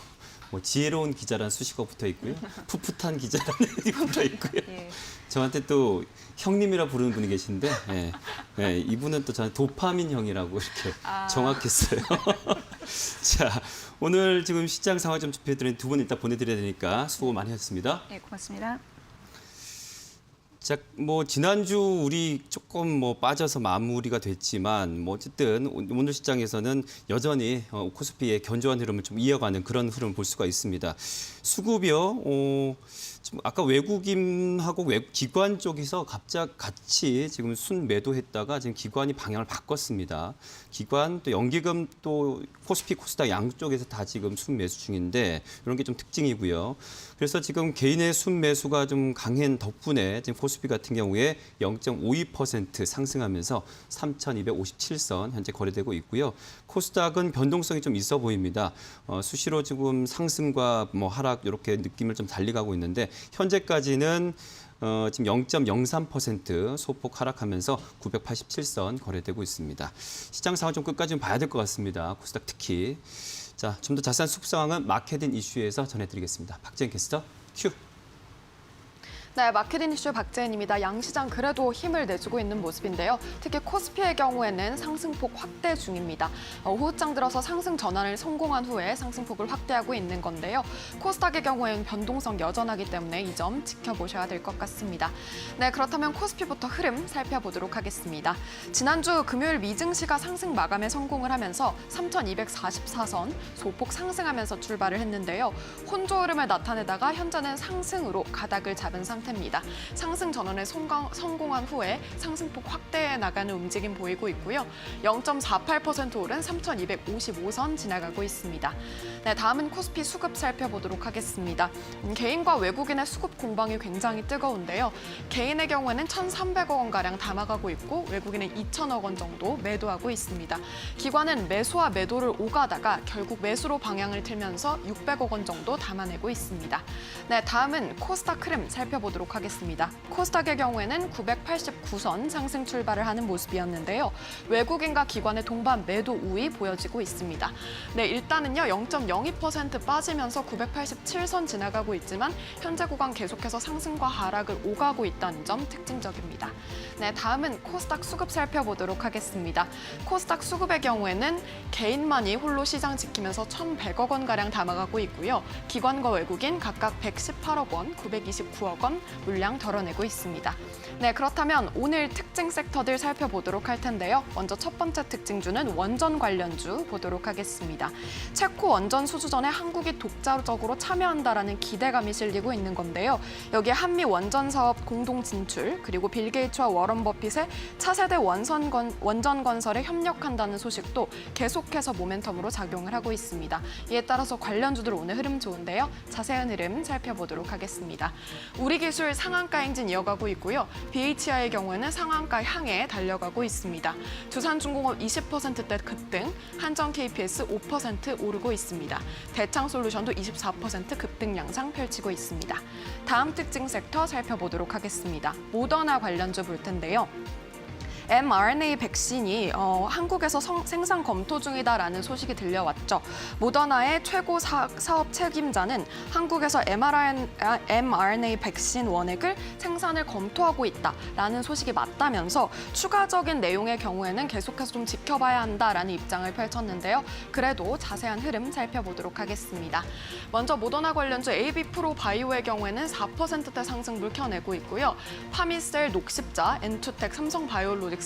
Speaker 1: 뭐 지혜로운 기자라는 수식어 붙어 있고요. 풋풋한 기자라는 붙어 있고요.
Speaker 2: 예.
Speaker 1: 저한테 또 형님이라 부르는 분이 계신데 이분은 또 저한테 도파민 형이라고 이렇게 정확했어요. 자, 오늘 지금 시장 상황 좀 짚어드린 두 분 이따 보내드려야 되니까 수고 많이 하셨습니다.
Speaker 2: 네, 고맙습니다.
Speaker 1: 자, 뭐 지난주 우리 조금 뭐 빠져서 마무리가 됐지만 뭐 어쨌든 오늘 시장에서는 여전히 코스피의 견조한 흐름을 좀 이어가는 그런 흐름을 볼 수가 있습니다. 수급이요. 지금 아까 외국인하고 기관 쪽에서 같이 지금 순매도했다가 지금 기관이 방향을 바꿨습니다. 기관 또 연기금 또 코스피 코스닥 양쪽에서 다 지금 순매수 중인데 이런 게 좀 특징이고요. 그래서 지금 개인의 순매수가 좀 강한 덕분에 지금 코스피 같은 경우에 0.52% 상승하면서 3,257선 현재 거래되고 있고요. 코스닥은 변동성이 좀 있어 보입니다. 수시로 지금 상승과 뭐 하락 이렇게 느낌을 좀 달리가고 있는데 현재까지는 지금 0.03% 소폭 하락하면서 987선 거래되고 있습니다. 시장 상황 좀 끝까지 좀 봐야 될 것 같습니다. 코스닥 특히. 자, 좀 더 자세한 수급 상황은 마켓인 이슈에서 전해드리겠습니다. 박재현 캐스터, 큐.
Speaker 5: 네, 마케팅 이슈 박재은입니다. 양시장 그래도 힘을 내주고 있는 모습인데요. 특히 코스피의 경우에는 상승폭 확대 중입니다. 오후장 들어서 상승 전환을 성공한 후에 상승폭을 확대하고 있는 건데요. 코스닥의 경우에는 변동성 여전하기 때문에 이 점 지켜보셔야 될 것 같습니다. 네, 그렇다면 코스피부터 흐름 살펴보도록 하겠습니다. 지난주 금요일 미증시가 상승 마감에 성공을 하면서 3,244선 소폭 상승하면서 출발을 했는데요. 혼조 흐름을 나타내다가 현재는 상승으로 가닥을 잡은 상태입니다. 상태입니다. 상승 전환에 성공한 후에 상승폭 확대해 나가는 움직임 보이고 있고요. 0.48% 오른 3,255선 지나가고 있습니다. 네, 다음은 코스피 수급 살펴보도록 하겠습니다. 개인과 외국인의 수급 공방이 굉장히 뜨거운데요. 개인의 경우에는 1,300억 원가량 담아가고 있고 외국인은 2,000억 원 정도 매도하고 있습니다. 기관은 매수와 매도를 오가다가 결국 매수로 방향을 틀면서 600억 원 정도 담아내고 있습니다. 네, 다음은 코스닥 흐름 살펴보도록 하겠습니다. 코스닥의 경우에는 989선 상승 출발을 하는 모습이었는데요. 외국인과 기관의 동반 매도 우위 보여지고 있습니다. 네, 일단은요 0.02% 빠지면서 987선 지나가고 있지만 현재 구간 계속해서 상승과 하락을 오가고 있다는 점 특징적입니다. 네, 다음은 코스닥 수급 살펴보도록 하겠습니다. 코스닥 수급의 경우에는 개인만이 홀로 시장 지키면서 1,100억 원가량 담아가고 있고요. 기관과 외국인 각각 118억 원, 929억 원 물량 덜어내고 있습니다. 네, 그렇다면 오늘 특징 섹터들 살펴보도록 할 텐데요. 먼저 첫 번째 특징주는 원전 관련주 보도록 하겠습니다. 체코 원전 수주전에 한국이 독자적으로 참여한다라는 기대감이 실리고 있는 건데요. 여기에 한미 원전 사업 공동 진출, 그리고 빌 게이츠와 워런 버핏의 차세대 원전 건설에 협력한다는 소식도 계속해서 모멘텀으로 작용을 하고 있습니다. 이에 따라서 관련주들 오늘 흐름 좋은데요. 자세한 흐름 살펴보도록 하겠습니다. 우리기술 상한가 행진 이어가고 있고요. BHI의 경우에는 상한가 향해 달려가고 있습니다. 두산중공업 20%대 급등, 한전 KPS 5% 오르고 있습니다. 대창솔루션도 24% 급등 양상 펼치고 있습니다. 다음 특징 섹터 살펴보도록 하겠습니다. 모더나 관련주 볼 텐데요. mRNA 백신이 한국에서 생산 검토 중이다라는 소식이 들려왔죠. 모더나의 최고 사업 책임자는 한국에서 mRNA 백신 원액을 생산을 검토하고 있다라는 소식이 맞다면서 추가적인 내용의 경우에는 계속해서 좀 지켜봐야 한다라는 입장을 펼쳤는데요. 그래도 자세한 흐름 살펴보도록 하겠습니다. 먼저 모더나 관련주 AB프로 바이오의 경우에는 4%대 상승 물켜내고 있고요. 파미셀, 녹십자, 엔투텍, 삼성바이오로직스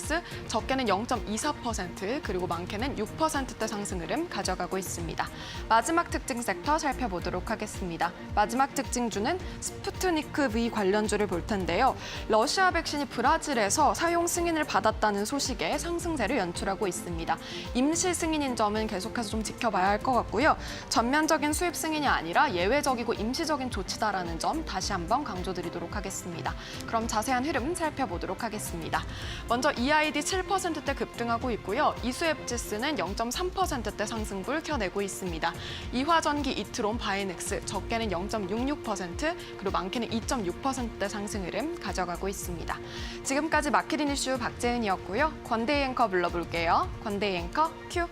Speaker 5: 적게는 0.24% 그리고 많게는 6%대 상승 흐름 가져가고 있습니다. 마지막 특징 섹터 살펴보도록 하겠습니다. 마지막 특징주는 스푸트니크 V 관련주를 볼 텐데요. 러시아 백신이 브라질에서 사용 승인을 받았다는 소식에 상승세를 연출하고 있습니다. 임시 승인인 점은 계속해서 좀 지켜봐야 할 것 같고요. 전면적인 수입 승인이 아니라 예외적이고 임시적인 조치다라는 점 다시 한번 강조드리도록 하겠습니다. 그럼 자세한 흐름 살펴보도록 하겠습니다. 먼저 EID 7%대 급등하고 있고요. 이수앱지스는 0.3%대 상승불 켜내고 있습니다. 이화전기, 이트론, 바이넥스 적게는 0.66% 그리고 많게는 2.6%대 상승 흐름 가져가고 있습니다. 지금까지 마케팅 이슈 박재은이었고요. 권대희 앵커 불러볼게요. 권대희 앵커 큐.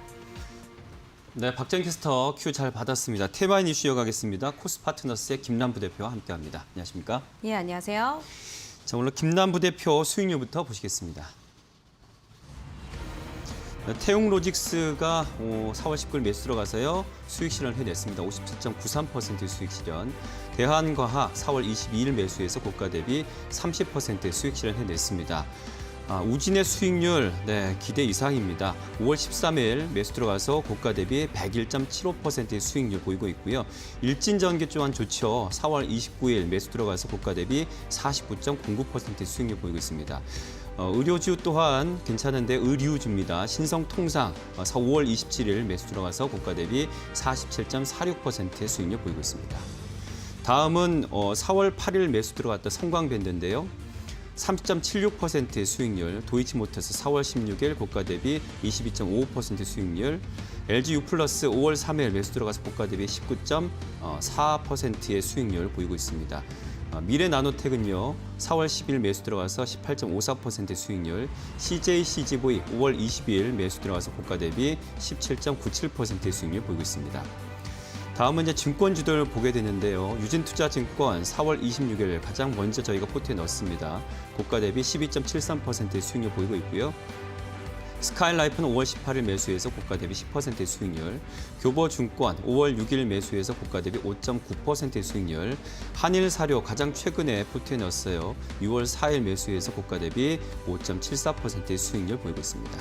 Speaker 1: 네, 박재은 캐스터 큐 잘 받았습니다. 테마인 이슈 이어가겠습니다. 코스파트너스의 김남부 대표와 함께합니다. 안녕하십니까?
Speaker 6: 예, 안녕하세요.
Speaker 1: 자, 오늘 김남부 대표 수익률부터 보시겠습니다. 태웅로직스가 4월 19일 매수 들어가서요. 수익 실현을 해냈습니다. 57.93% 수익 실현. 대한과학 4월 22일 매수해서 고가 대비 30%의 수익 실현 해냈습니다. 우진의 수익률 기대 이상입니다. 5월 13일 매수 들어가서 고가 대비 101.75%의 수익률 보이고 있고요. 일진전기 또한 좋죠. 4월 29일 매수 들어가서 고가 대비 49.09%의 수익률 보이고 있습니다. 의료주 또한 괜찮은데 의류주입니다. 신성통상 5월 27일 매수 들어가서 고가 대비 47.46%의 수익률 보이고 있습니다. 다음은 4월 8일 매수 들어갔던 성광밴드인데요. 30.76%의 수익률, 도이치모터스 4월 16일 고가 대비 22.55% 수익률, LG U+플러스 5월 3일 매수 들어가서 고가 대비 19.4%의 수익률 보이고 있습니다. 미래나노텍은요, 4월 10일 매수 들어가서 18.54%의 수익률, CJCGV 5월 22일 매수 들어가서 고가 대비 17.97%의 수익률 보이고 있습니다. 다음은 이제 증권주들 보게 되는데요. 유진투자증권 4월 26일 가장 먼저 저희가 포트에 넣었습니다. 고가 대비 12.73%의 수익률 보이고 있고요. 스카이라이프는 5월 18일 매수해서 고가 대비 10%의 수익률, 교보증권 5월 6일 매수해서 고가 대비 5.9%의 수익률, 한일사료 가장 최근에 포트에 넣었어요. 6월 4일 매수해서 고가 대비 5.74%의 수익률 보이고 있습니다.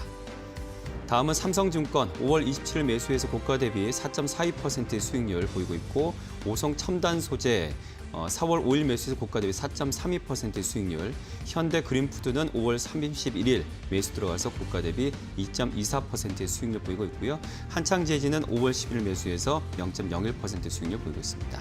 Speaker 1: 다음은 삼성증권 5월 27일 매수해서 고가 대비 4.42%의 수익률 보이고 있고, 오성첨단소재 4월 5일 매수에서 고가 대비 4.32%의 수익률, 현대 그린푸드는 5월 31일 매수 들어가서 고가 대비 2.24%의 수익률 보이고 있고요. 한창제지는 5월 10일 매수에서 0.01%의 수익률 보이고 있습니다.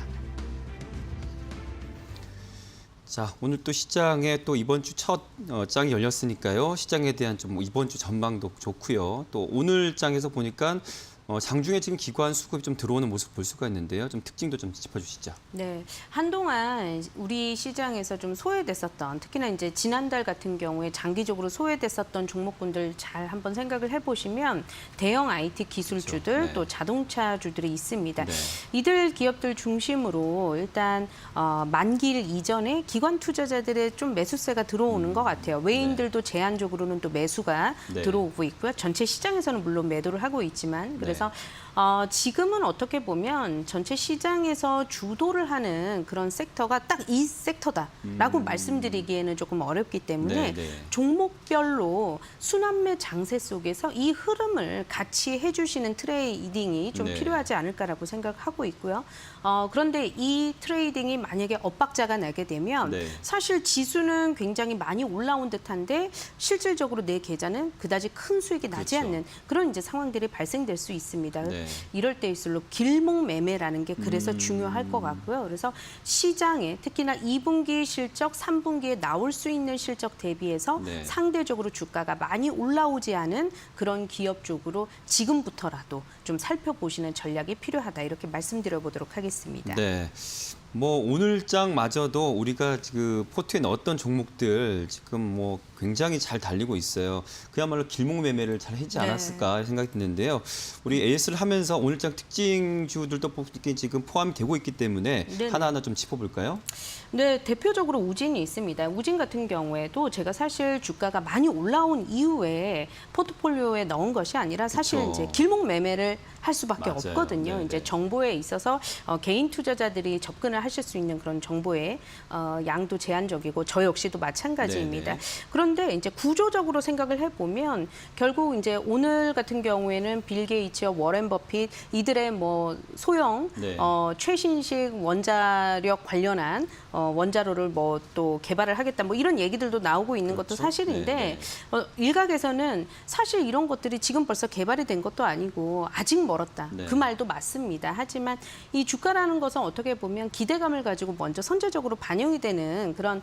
Speaker 1: 자, 오늘 또 시장에 또 이번 주 첫 장이 열렸으니까요. 시장에 대한 좀 이번 주 전망도 좋고요. 또 오늘 장에서 보니까 장중에 지금 기관 수급이 좀 들어오는 모습 볼 수가 있는데요. 좀 특징도 좀 짚어주시죠.
Speaker 6: 네, 한동안 우리 시장에서 좀 소외됐었던, 특히나 이제 지난달 같은 경우에 장기적으로 소외됐었던 종목군들 잘 한번 생각을 해보시면 대형 IT 기술주들
Speaker 1: 그렇죠. 네.
Speaker 6: 또 자동차주들이 있습니다.
Speaker 1: 네.
Speaker 6: 이들 기업들 중심으로 일단 만기일 이전에 기관 투자자들의 좀 매수세가 들어오는 것 같아요. 외인들도 제한적으로는 또 매수가
Speaker 1: 네.
Speaker 6: 들어오고 있고요. 전체 시장에서는 물론 매도를 하고 있지만 그래서 지금은 어떻게 보면 전체 시장에서 주도를 하는 그런 섹터가 딱 이 섹터다라고 말씀드리기에는 조금 어렵기 때문에
Speaker 1: 네, 네.
Speaker 6: 종목별로 순환매 장세 속에서 이 흐름을 같이 해주시는 트레이딩이 좀
Speaker 1: 네.
Speaker 6: 필요하지 않을까라고 생각하고 있고요. 그런데 이 트레이딩이 만약에 엇박자가 나게 되면
Speaker 1: 네.
Speaker 6: 사실 지수는 굉장히 많이 올라온 듯한데 실질적으로 내 계좌는 그다지 큰 수익이 나지
Speaker 1: 그렇죠.
Speaker 6: 않는 그런 이제 상황들이 발생될 수 있습니다.
Speaker 1: 네.
Speaker 6: 이럴 때일수록 길목 매매라는 게 그래서 중요할 것 같고요. 그래서 시장에 특히나 2분기 실적, 3분기에 나올 수 있는 실적 대비해서
Speaker 1: 네.
Speaker 6: 상대적으로 주가가 많이 올라오지 않은 그런 기업 쪽으로 지금부터라도 좀 살펴보시는 전략이 필요하다. 이렇게 말씀드려 보도록 하겠습니다.
Speaker 1: 네. 뭐 오늘 장마저도 우리가 그 포트에 넣었던 종목들 지금 뭐 굉장히 잘 달리고 있어요. 그야말로 길목 매매를 잘 했지
Speaker 6: 네.
Speaker 1: 않았을까 생각이 드는데요. 우리 AS를 하면서 오늘 장 특징주들도 지금 포함이 되고 있기 때문에
Speaker 6: 네네.
Speaker 1: 하나하나 좀 짚어볼까요?
Speaker 6: 네, 대표적으로 우진이 있습니다. 우진 같은 경우에도 제가 사실 주가가 많이 올라온 이후에 포트폴리오에 넣은 것이 아니라 사실
Speaker 1: 그쵸.
Speaker 6: 이제 길목 매매를 할 수밖에
Speaker 1: 맞아요.
Speaker 6: 없거든요.
Speaker 1: 네네.
Speaker 6: 이제 정보에 있어서 개인 투자자들이 접근을 하실 수 있는 그런 정보의 양도 제한적이고 저 역시도 마찬가지입니다.
Speaker 1: 네네.
Speaker 6: 그런데 이제 구조적으로 생각을 해보면 결국 이제 오늘 같은 경우에는 빌 게이츠와 워렌 버핏 이들의 뭐 소형
Speaker 1: 네.
Speaker 6: 최신식 원자력 관련한 원자로를 뭐 또 개발을 하겠다 뭐 이런 얘기들도 나오고 있는 것도
Speaker 1: 그렇죠.
Speaker 6: 사실인데
Speaker 1: 네,
Speaker 6: 일각에서는 사실 이런 것들이 지금 벌써 개발이 된 것도 아니고 아직 멀었다.
Speaker 1: 네.
Speaker 6: 그 말도 맞습니다. 하지만 이 주가라는 것은 어떻게 보면 기대감을 가지고 먼저 선제적으로 반영이 되는 그런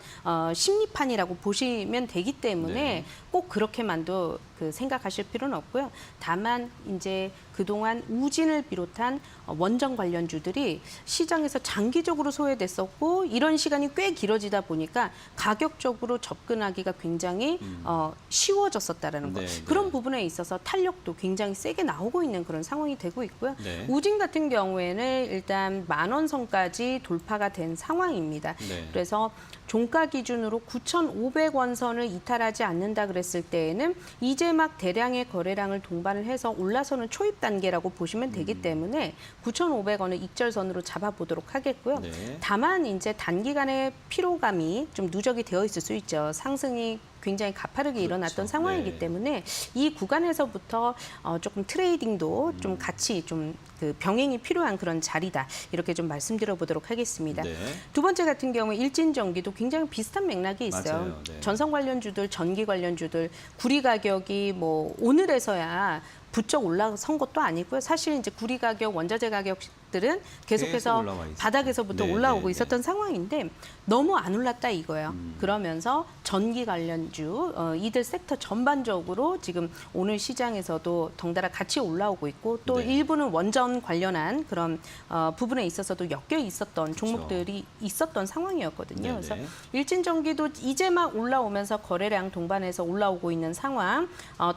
Speaker 6: 심리판이라고 보시면 되기 때문에
Speaker 1: 네.
Speaker 6: 꼭 그렇게만도 생각하실 필요는 없고요. 다만 이제 그동안 우진을 비롯한 원전 관련주들이 시장에서 장기적으로 소외됐었고 이런 시간이 꽤 길어지다 보니까 가격적으로 접근하기가 굉장히 쉬워졌었다라는 것.
Speaker 1: 네, 네.
Speaker 6: 그런 부분에 있어서 탄력도 굉장히 세게 나오고 있는 그런 상황이 되고 있고요.
Speaker 1: 네.
Speaker 6: 우진 같은 경우에는 일단 10,000원 선까지 돌파가 된 상황입니다.
Speaker 1: 네.
Speaker 6: 그래서 종가 기준으로 9,500원 선을 이탈하지 않는다 그랬을 때에는 이제 막 대량의 거래량을 동반을 해서 올라서는 초입 단계라고 보시면 되기 때문에 9,500원을 익절선으로 잡아보도록 하겠고요.
Speaker 1: 네.
Speaker 6: 다만 이제 단기간의 피로감이 좀 누적이 되어 있을 수 있죠. 상승이 굉장히 가파르게 일어났던
Speaker 1: 그렇죠.
Speaker 6: 상황이기
Speaker 1: 네.
Speaker 6: 때문에 이 구간에서부터 조금 트레이딩도 좀 같이 좀 그 병행이 필요한 그런 자리다. 이렇게 좀 말씀드려 보도록 하겠습니다.
Speaker 1: 네.
Speaker 6: 두 번째 같은 경우에 일진전기도 굉장히 비슷한 맥락이 있어요.
Speaker 1: 맞아요. 네.
Speaker 6: 전선 관련주들, 전기 관련주들, 구리 가격이 뭐 오늘에서야 부쩍 올라선 것도 아니고요. 사실 이제 구리 가격, 원자재 가격들은
Speaker 1: 계속
Speaker 6: 계속해서
Speaker 1: 올라와 있어요.
Speaker 6: 바닥에서부터
Speaker 1: 네,
Speaker 6: 올라오고
Speaker 1: 네,
Speaker 6: 있었던 상황인데 너무 안 올랐다 이거예요. 그러면서 전기 관련주 이들 섹터 전반적으로 지금 오늘 시장에서도 덩달아 같이 올라오고 있고 또
Speaker 1: 네.
Speaker 6: 일부는 원전 관련한 그런 부분에 있어서도 엮여 있었던 종목들이 있었던 상황이었거든요.
Speaker 1: 네네.
Speaker 6: 그래서 일진전기도 이제 막 올라오면서 거래량 동반해서 올라오고 있는 상황.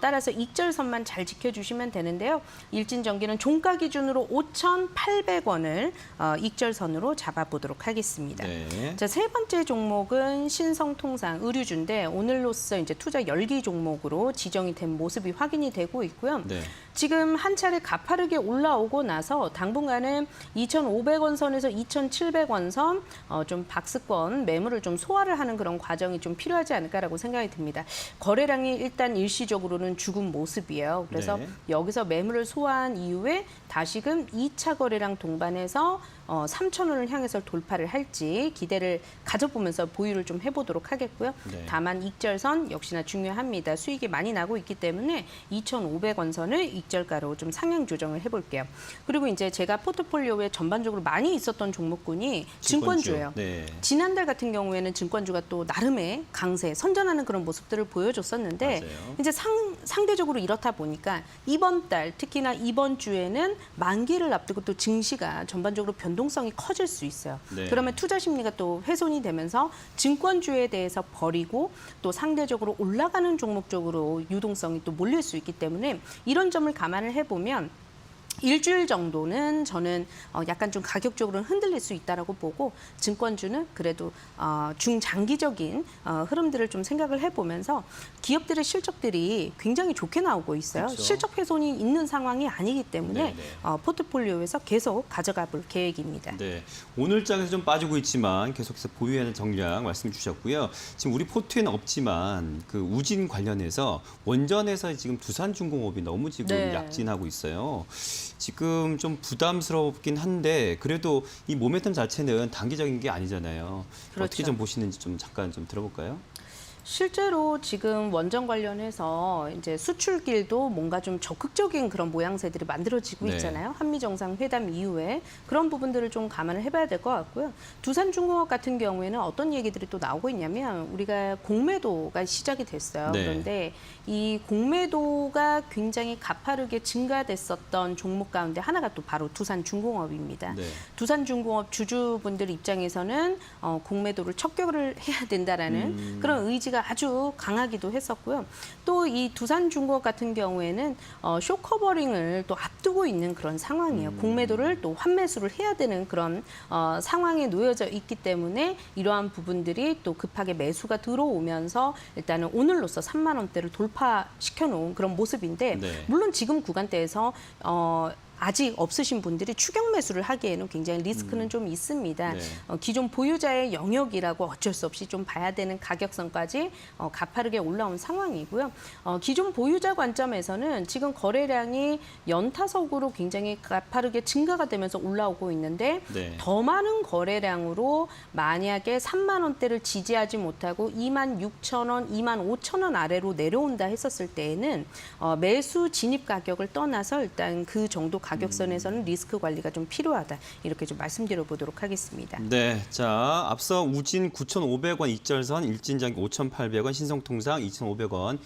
Speaker 6: 따라서 익절선만 잘 지켜주시면 되는데요. 일진전기는 종가 기준으로 5,800원을 익절선으로 잡아보도록 하겠습니다.
Speaker 1: 네.
Speaker 6: 자, 세 번째 종목은 신성통상 의류주인데 오늘로써 이제 투자 열기 종목으로 지정이 된 모습이 확인이 되고 있고요.
Speaker 1: 네.
Speaker 6: 지금 한 차례 가파르게 올라오고 나서 당분간은 2,500원 선에서 2,700원 선 좀 박스권 매물을 좀 소화를 하는 그런 과정이 좀 필요하지 않을까라고 생각이 듭니다. 거래량이 일단 일시적으로는 죽은 모습이에요. 그래서
Speaker 1: 네.
Speaker 6: 여기서 매물을 소화한 이후에 다시금 2차 거래량 동반해서 3천 원을 향해서 돌파를 할지 기대를 가져보면서 보유를 좀 해보도록 하겠고요.
Speaker 1: 네.
Speaker 6: 다만 익절선 역시나 중요합니다. 수익이 많이 나고 있기 때문에 2,500원 선을 익절가로 좀 상향 조정을 해볼게요. 그리고 이제 제가 포트폴리오에 전반적으로 많이 있었던 종목군이 증권주예요.
Speaker 1: 네.
Speaker 6: 지난달 같은 경우에는 증권주가 또 나름의 강세, 선전하는 그런 모습들을 보여줬었는데
Speaker 1: 맞아요.
Speaker 6: 이제 상대적으로 이렇다 보니까 이번 달 특히나 이번 주에는 만기를 앞두고 또 증시가 전반적으로 변동성이 커질 수 있어요.
Speaker 1: 네.
Speaker 6: 그러면 투자 심리가 또 훼손이 되면서 증권주에 대해서 버리고 또 상대적으로 올라가는 종목 쪽으로 유동성이 또 몰릴 수 있기 때문에 이런 점을 감안을 해보면 일주일 정도는 저는 약간 좀 가격적으로는 흔들릴 수 있다라고 보고 증권주는 그래도 중장기적인 흐름들을 좀 생각을 해보면서 기업들의 실적들이 굉장히 좋게 나오고 있어요.
Speaker 1: 그렇죠.
Speaker 6: 실적 훼손이 있는 상황이 아니기 때문에
Speaker 1: 네네.
Speaker 6: 포트폴리오에서 계속 가져가 볼 계획입니다.
Speaker 1: 네, 오늘 장에서 좀 빠지고 있지만 계속해서 보유하는 전략 말씀 주셨고요. 지금 우리 포트에는 없지만 그 우진 관련해서 원전에서 지금 두산중공업이 너무 지금
Speaker 6: 네.
Speaker 1: 약진하고 있어요. 지금 좀 부담스럽긴 한데 그래도 이 모멘텀 자체는 단기적인 게 아니잖아요.
Speaker 6: 그렇죠.
Speaker 1: 어떻게 좀 보시는지 좀 잠깐 좀 들어볼까요?
Speaker 6: 실제로 지금 원전 관련해서 이제 수출길도 뭔가 좀 적극적인 그런 모양새들이 만들어지고
Speaker 1: 네.
Speaker 6: 있잖아요. 한미 정상회담 이후에 그런 부분들을 좀 감안을 해봐야 될 것 같고요. 두산중공업 같은 경우에는 어떤 얘기들이 또 나오고 있냐면 우리가 공매도가 시작이 됐어요.
Speaker 1: 네.
Speaker 6: 그런데 이 공매도가 굉장히 가파르게 증가됐었던 종목 가운데 하나가 또 바로 두산중공업입니다.
Speaker 1: 네.
Speaker 6: 두산중공업 주주분들 입장에서는 공매도를 척결을 해야 된다라는 그런 의지가 아주 강하기도 했었고요. 또 이 두산중공업 같은 경우에는 쇼커버링을 또 앞두고 있는 그런 상황이에요. 공매도를 또 환매수를 해야 되는 그런 상황에 놓여져 있기 때문에 이러한 부분들이 또 급하게 매수가 들어오면서 일단은 오늘로서 3만 원대를 돌파시켜 놓은 그런 모습인데
Speaker 1: 네.
Speaker 6: 물론 지금 구간대에서 아직 없으신 분들이 추격 매수를 하기에는 굉장히 리스크는 좀 있습니다.
Speaker 1: 네.
Speaker 6: 기존 보유자의 영역이라고 어쩔 수 없이 좀 봐야 되는 가격선까지 가파르게 올라온 상황이고요. 기존 보유자 관점에서는 지금 거래량이 연타석으로 굉장히 가파르게 증가가 되면서 올라오고 있는데
Speaker 1: 네.
Speaker 6: 더 많은 거래량으로 만약에 3만 원대를 지지하지 못하고 2만 6천 원, 2만 5천 원 아래로 내려온다 했었을 때에는 매수 진입 가격을 떠나서 일단 그 정도 가격선에서는 리스크 관리가 좀 필요하다. 이렇게 좀 말씀드려 보도록 하겠습니다.
Speaker 1: 네, 자 앞서 우진 9,500원 익절선, 일진장기 5,800원, 신성통상 2,500원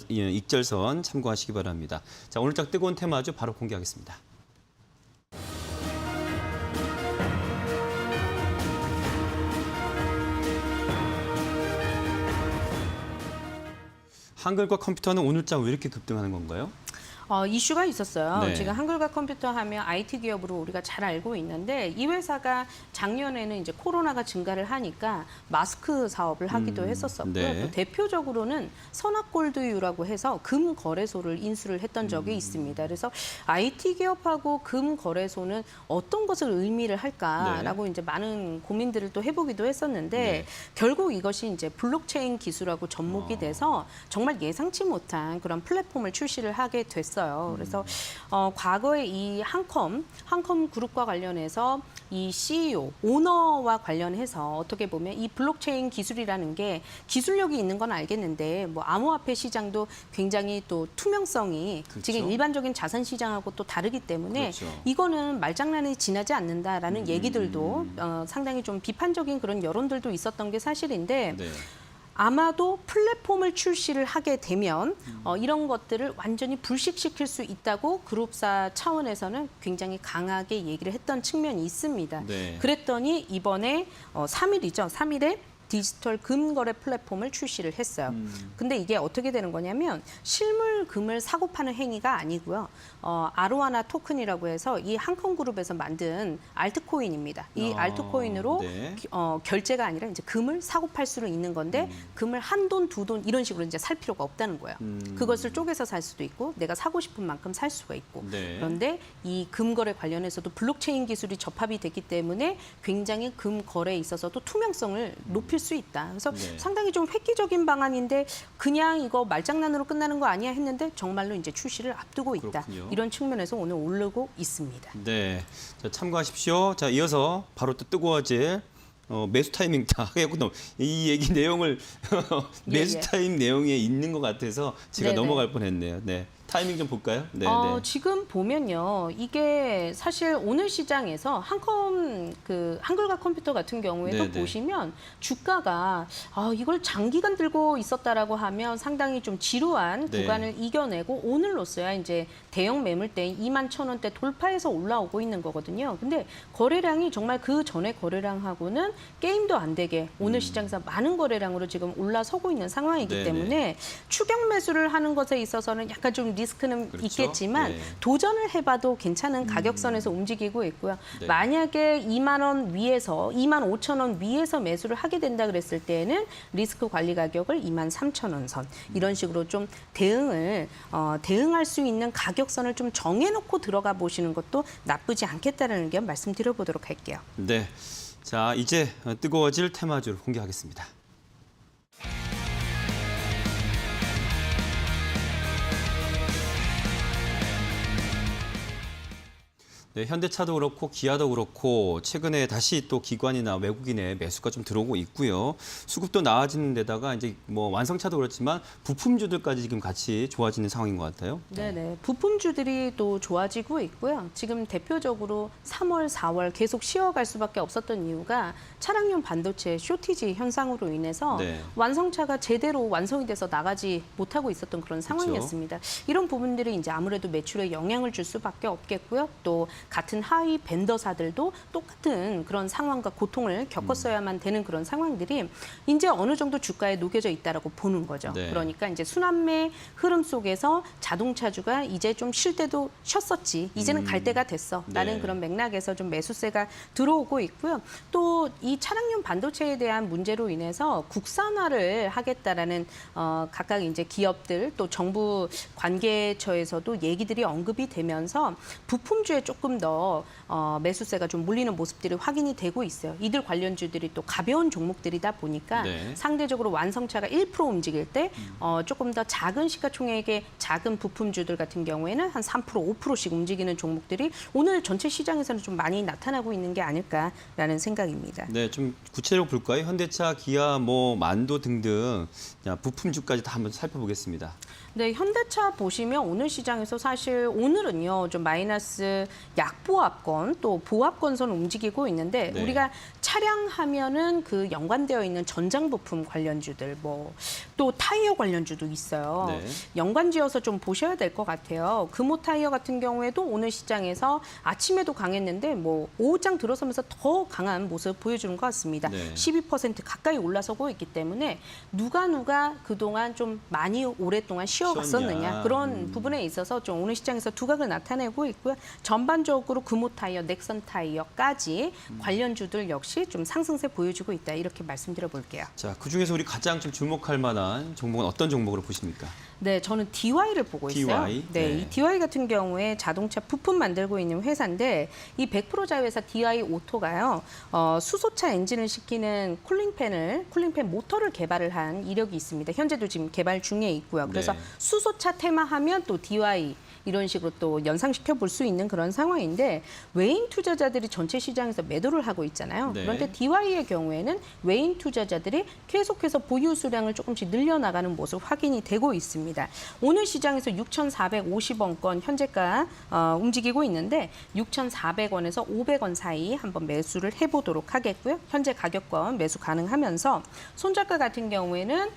Speaker 1: 익절선 참고하시기 바랍니다. 자 오늘 장 뜨거운 테마주 바로 공개하겠습니다. 한글과 컴퓨터는 오늘 장 왜 이렇게 급등하는 건가요?
Speaker 6: 이슈가 있었어요.
Speaker 1: 네.
Speaker 6: 지금 한글과 컴퓨터 하면 IT 기업으로 우리가 잘 알고 있는데 이 회사가 작년에는 이제 코로나가 증가를 하니까 마스크 사업을 하기도 했었었고요.
Speaker 1: 네.
Speaker 6: 또 대표적으로는 선악골드유라고 해서 금 거래소를 인수를 했던 적이 있습니다. 그래서 IT 기업하고 금 거래소는 어떤 것을 의미를 할까라고 이제 많은 고민들을 또 해보기도 했었는데
Speaker 1: 네.
Speaker 6: 결국 이것이 이제 블록체인 기술하고 접목이 돼서 정말 예상치 못한 그런 플랫폼을 출시를 하게 됐어요. 그래서 과거에 이 한컴 그룹과 관련해서 이 CEO, 오너와 관련해서 어떻게 보면 이 블록체인 기술이라는 게 기술력이 있는 건 알겠는데 뭐 암호화폐 시장도 굉장히 또 투명성이
Speaker 1: 그렇죠.
Speaker 6: 지금 일반적인 자산 시장하고 또 다르기 때문에
Speaker 1: 그렇죠.
Speaker 6: 이거는 말장난이 지나지 않는다라는 얘기들도 상당히 좀 비판적인 그런 여론들도 있었던 게 사실인데
Speaker 1: 네.
Speaker 6: 아마도 플랫폼을 출시를 하게 되면 이런 것들을 완전히 불식시킬 수 있다고 그룹사 차원에서는 굉장히 강하게 얘기를 했던 측면이 있습니다.
Speaker 1: 네.
Speaker 6: 그랬더니 이번에 3일이죠. 3일에 디지털 금거래 플랫폼을 출시를 했어요. 근데 이게 어떻게 되는 거냐면 실물 금을 사고 파는 행위가 아니고요. 아로하나 토큰이라고 해서 이 한컴그룹에서 만든 알트코인입니다. 이 알트코인으로
Speaker 1: 네.
Speaker 6: 결제가 아니라 이제 금을 사고 팔 수는 있는 건데 금을 한 돈, 두 돈 이런 식으로 이제 살 필요가 없다는 거예요. 그것을 쪼개서 살 수도 있고 내가 사고 싶은 만큼 살 수가 있고.
Speaker 1: 네.
Speaker 6: 그런데 이 금거래 관련해서도 블록체인 기술이 접합이 됐기 때문에 굉장히 금거래에 있어서도 투명성을 높일 수 있다. 그래서
Speaker 1: 네.
Speaker 6: 상당히 좀 획기적인 방안인데 그냥 이거 말장난으로 끝나는 거 아니야 했는데 정말로 이제 출시를 앞두고 있다.
Speaker 1: 그렇군요.
Speaker 6: 이런 측면에서 오늘 오르고 있습니다.
Speaker 1: 네, 자, 참고하십시오. 자, 이어서 바로 또 뜨거워질 매수 타이밍 다 하겠군요. 이 얘기 내용을 매수
Speaker 6: 예.
Speaker 1: 타임 내용에 있는 것 같아서 제가
Speaker 6: 네네.
Speaker 1: 넘어갈 뻔했네요. 네, 타이밍 좀 볼까요? 네, 네.
Speaker 6: 지금 보면요, 이게 사실 오늘 시장에서 한글과 컴퓨터 같은 경우에도
Speaker 1: 네네.
Speaker 6: 보시면 주가가 이걸 장기간 들고 있었다라고 하면 상당히 좀 지루한
Speaker 1: 네.
Speaker 6: 구간을 이겨내고 오늘로서야 이제 대형 매물대 21,000원대 돌파해서 올라오고 있는 거거든요. 근데 거래량이 정말 그 전에 거래량하고는 게임도 안 되게 오늘 시장에서 많은 거래량으로 지금 올라서고 있는 상황이기
Speaker 1: 네네.
Speaker 6: 때문에 추격 매수를 하는 것에 있어서는 약간 좀 리스크는
Speaker 1: 그렇죠.
Speaker 6: 있겠지만
Speaker 1: 네.
Speaker 6: 도전을 해봐도 괜찮은 가격선에서 움직이고 있고요.
Speaker 1: 네.
Speaker 6: 만약에 2만 원 위에서 2만 5천 원 위에서 매수를 하게 된다 그랬을 때에는 리스크 관리 가격을 2만 3천 원 선 이런 식으로 좀 대응할 수 있는 가격선을 좀 정해놓고 들어가 보시는 것도 나쁘지 않겠다는 의견 말씀드려보도록 할게요.
Speaker 1: 네, 자, 이제 뜨거워질 테마주를 공개하겠습니다. 네, 현대차도 그렇고 기아도 그렇고 최근에 다시 또 기관이나 외국인의 매수가 좀 들어오고 있고요. 수급도 나아지는 데다가 이제 뭐 완성차도 그렇지만 부품주들까지 지금 같이 좋아지는 상황인 것 같아요.
Speaker 6: 네네. 부품주들이 또 좋아지고 있고요. 지금 대표적으로 3월, 4월 계속 쉬어갈 수밖에 없었던 이유가 차량용 반도체 쇼티지 현상으로 인해서
Speaker 1: 네.
Speaker 6: 완성차가 제대로 완성이 돼서 나가지 못하고 있었던 그런 상황이었습니다. 이런 부분들이 이제 아무래도 매출에 영향을 줄 수밖에 없겠고요. 또 같은 하위 벤더사들도 똑같은 그런 상황과 고통을 겪었어야만 되는 그런 상황들이 이제 어느 정도 주가에 녹여져 있다라고 보는 거죠.
Speaker 1: 네.
Speaker 6: 그러니까 이제 순환매 흐름 속에서 자동차주가 이제 좀 쉴 때도 쉬었었지. 이제는 갈 때가 됐어. 라는
Speaker 1: 네.
Speaker 6: 그런 맥락에서 좀 매수세가 들어오고 있고요. 또 이 차량용 반도체에 대한 문제로 인해서 국산화를 하겠다라는 각각 이제 기업들 또 정부 관계처에서도 얘기들이 언급이 되면서 부품주에 조금 더 매수세가 좀 몰리는 모습들이 확인이 되고 있어요. 이들 관련주들이 또 가벼운 종목들이다 보니까
Speaker 1: 네.
Speaker 6: 상대적으로 완성차가 1% 움직일 때 조금 더 작은 시가총액의 작은 부품주들 같은 경우에는 한 3%, 5%씩 움직이는 종목들이 오늘 전체 시장에서는 좀 많이 나타나고 있는 게 아닐까라는 생각입니다.
Speaker 1: 네, 좀 구체적으로 볼까요? 현대차, 기아, 뭐 만도 등등 부품주까지 다 한번 살펴보겠습니다.
Speaker 6: 네, 현대차 보시면 오늘 시장에서 사실 오늘은요 좀 마이너스 약보합권 또 보합권선 움직이고 있는데
Speaker 1: 네.
Speaker 6: 우리가 차량하면은 그 연관되어 있는 전장 부품 관련주들 뭐 또 타이어 관련주도 있어요.
Speaker 1: 네.
Speaker 6: 연관지어서 좀 보셔야 될 것 같아요. 금호 타이어 같은 경우에도 오늘 시장에서 아침에도 강했는데 뭐 오후장 들어서면서 더 강한 모습 보여주는 것 같습니다.
Speaker 1: 네.
Speaker 6: 12% 가까이 올라서고 있기 때문에 누가 그동안 좀 많이 오랫동안 쉬어갔었느냐
Speaker 1: 쉬었냐.
Speaker 6: 그런 부분에 있어서 좀 오늘 시장에서 두각을 나타내고 있고요. 전반적으로 금호 타이어, 넥선 타이어까지 관련주들 역시 좀 상승세 보여주고 있다 이렇게 말씀드려 볼게요.
Speaker 1: 자, 그중에서 우리 가장 좀 주목할 만한 종목은 어떤 종목으로 보십니까?
Speaker 6: 네, 저는 DY를 보고 있어요.
Speaker 1: DY?
Speaker 6: 네,
Speaker 1: 네.
Speaker 6: 이 DY 같은 경우에 자동차 부품 만들고 있는 회사인데 이 100% 자회사 DY 오토가요. 수소차 엔진을 시키는 쿨링팬 모터를 개발을 한 이력이 있습니다. 현재도 지금 개발 중에 있고요. 그래서
Speaker 1: 네.
Speaker 6: 수소차 테마하면 또 DY 이런 식으로 또 연상시켜 볼 수 있는 그런 상황인데 외인 투자자들이 전체 시장에서 매도를 하고 있잖아요.
Speaker 1: 네.
Speaker 6: 그런데 DY의 경우에는 외인 투자자들이 계속해서 보유 수량을 조금씩 늘려나가는 모습 확인이 되고 있습니다. 오늘 시장에서 6,450원권 현재가 움직이고 있는데 6,400원에서 500원 사이 한번 매수를 해보도록 하겠고요. 현재 가격권 매수 가능하면서 손절가 같은 경우에는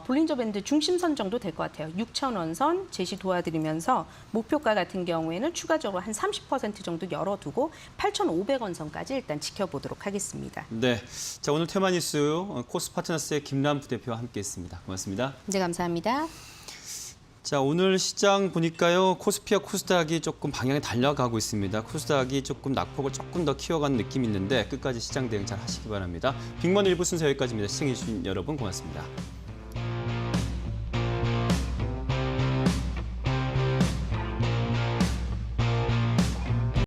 Speaker 6: 볼린저 밴드 중심선 정도 될 것 같아요. 6,000원 선 제시 도와드리면서 목표가 같은 경우에는 추가적으로 한 30% 정도 열어두고 8,500원 선까지 일단 지켜보도록 하겠습니다.
Speaker 1: 네, 자, 오늘 테마니스 코스파트너스의 김남 부대표와 함께했습니다. 고맙습니다.
Speaker 6: 네, 감사합니다.
Speaker 1: 자, 오늘 시장 보니까요, 코스피와 코스닥이 조금 방향이 달려가고 있습니다. 코스닥이 조금 낙폭을 조금 더 키워가는 느낌이 있는데 끝까지 시장 대응 잘 하시기 바랍니다. 빅먼 1부 순서 여기까지입니다. 시청해주신 여러분 고맙습니다.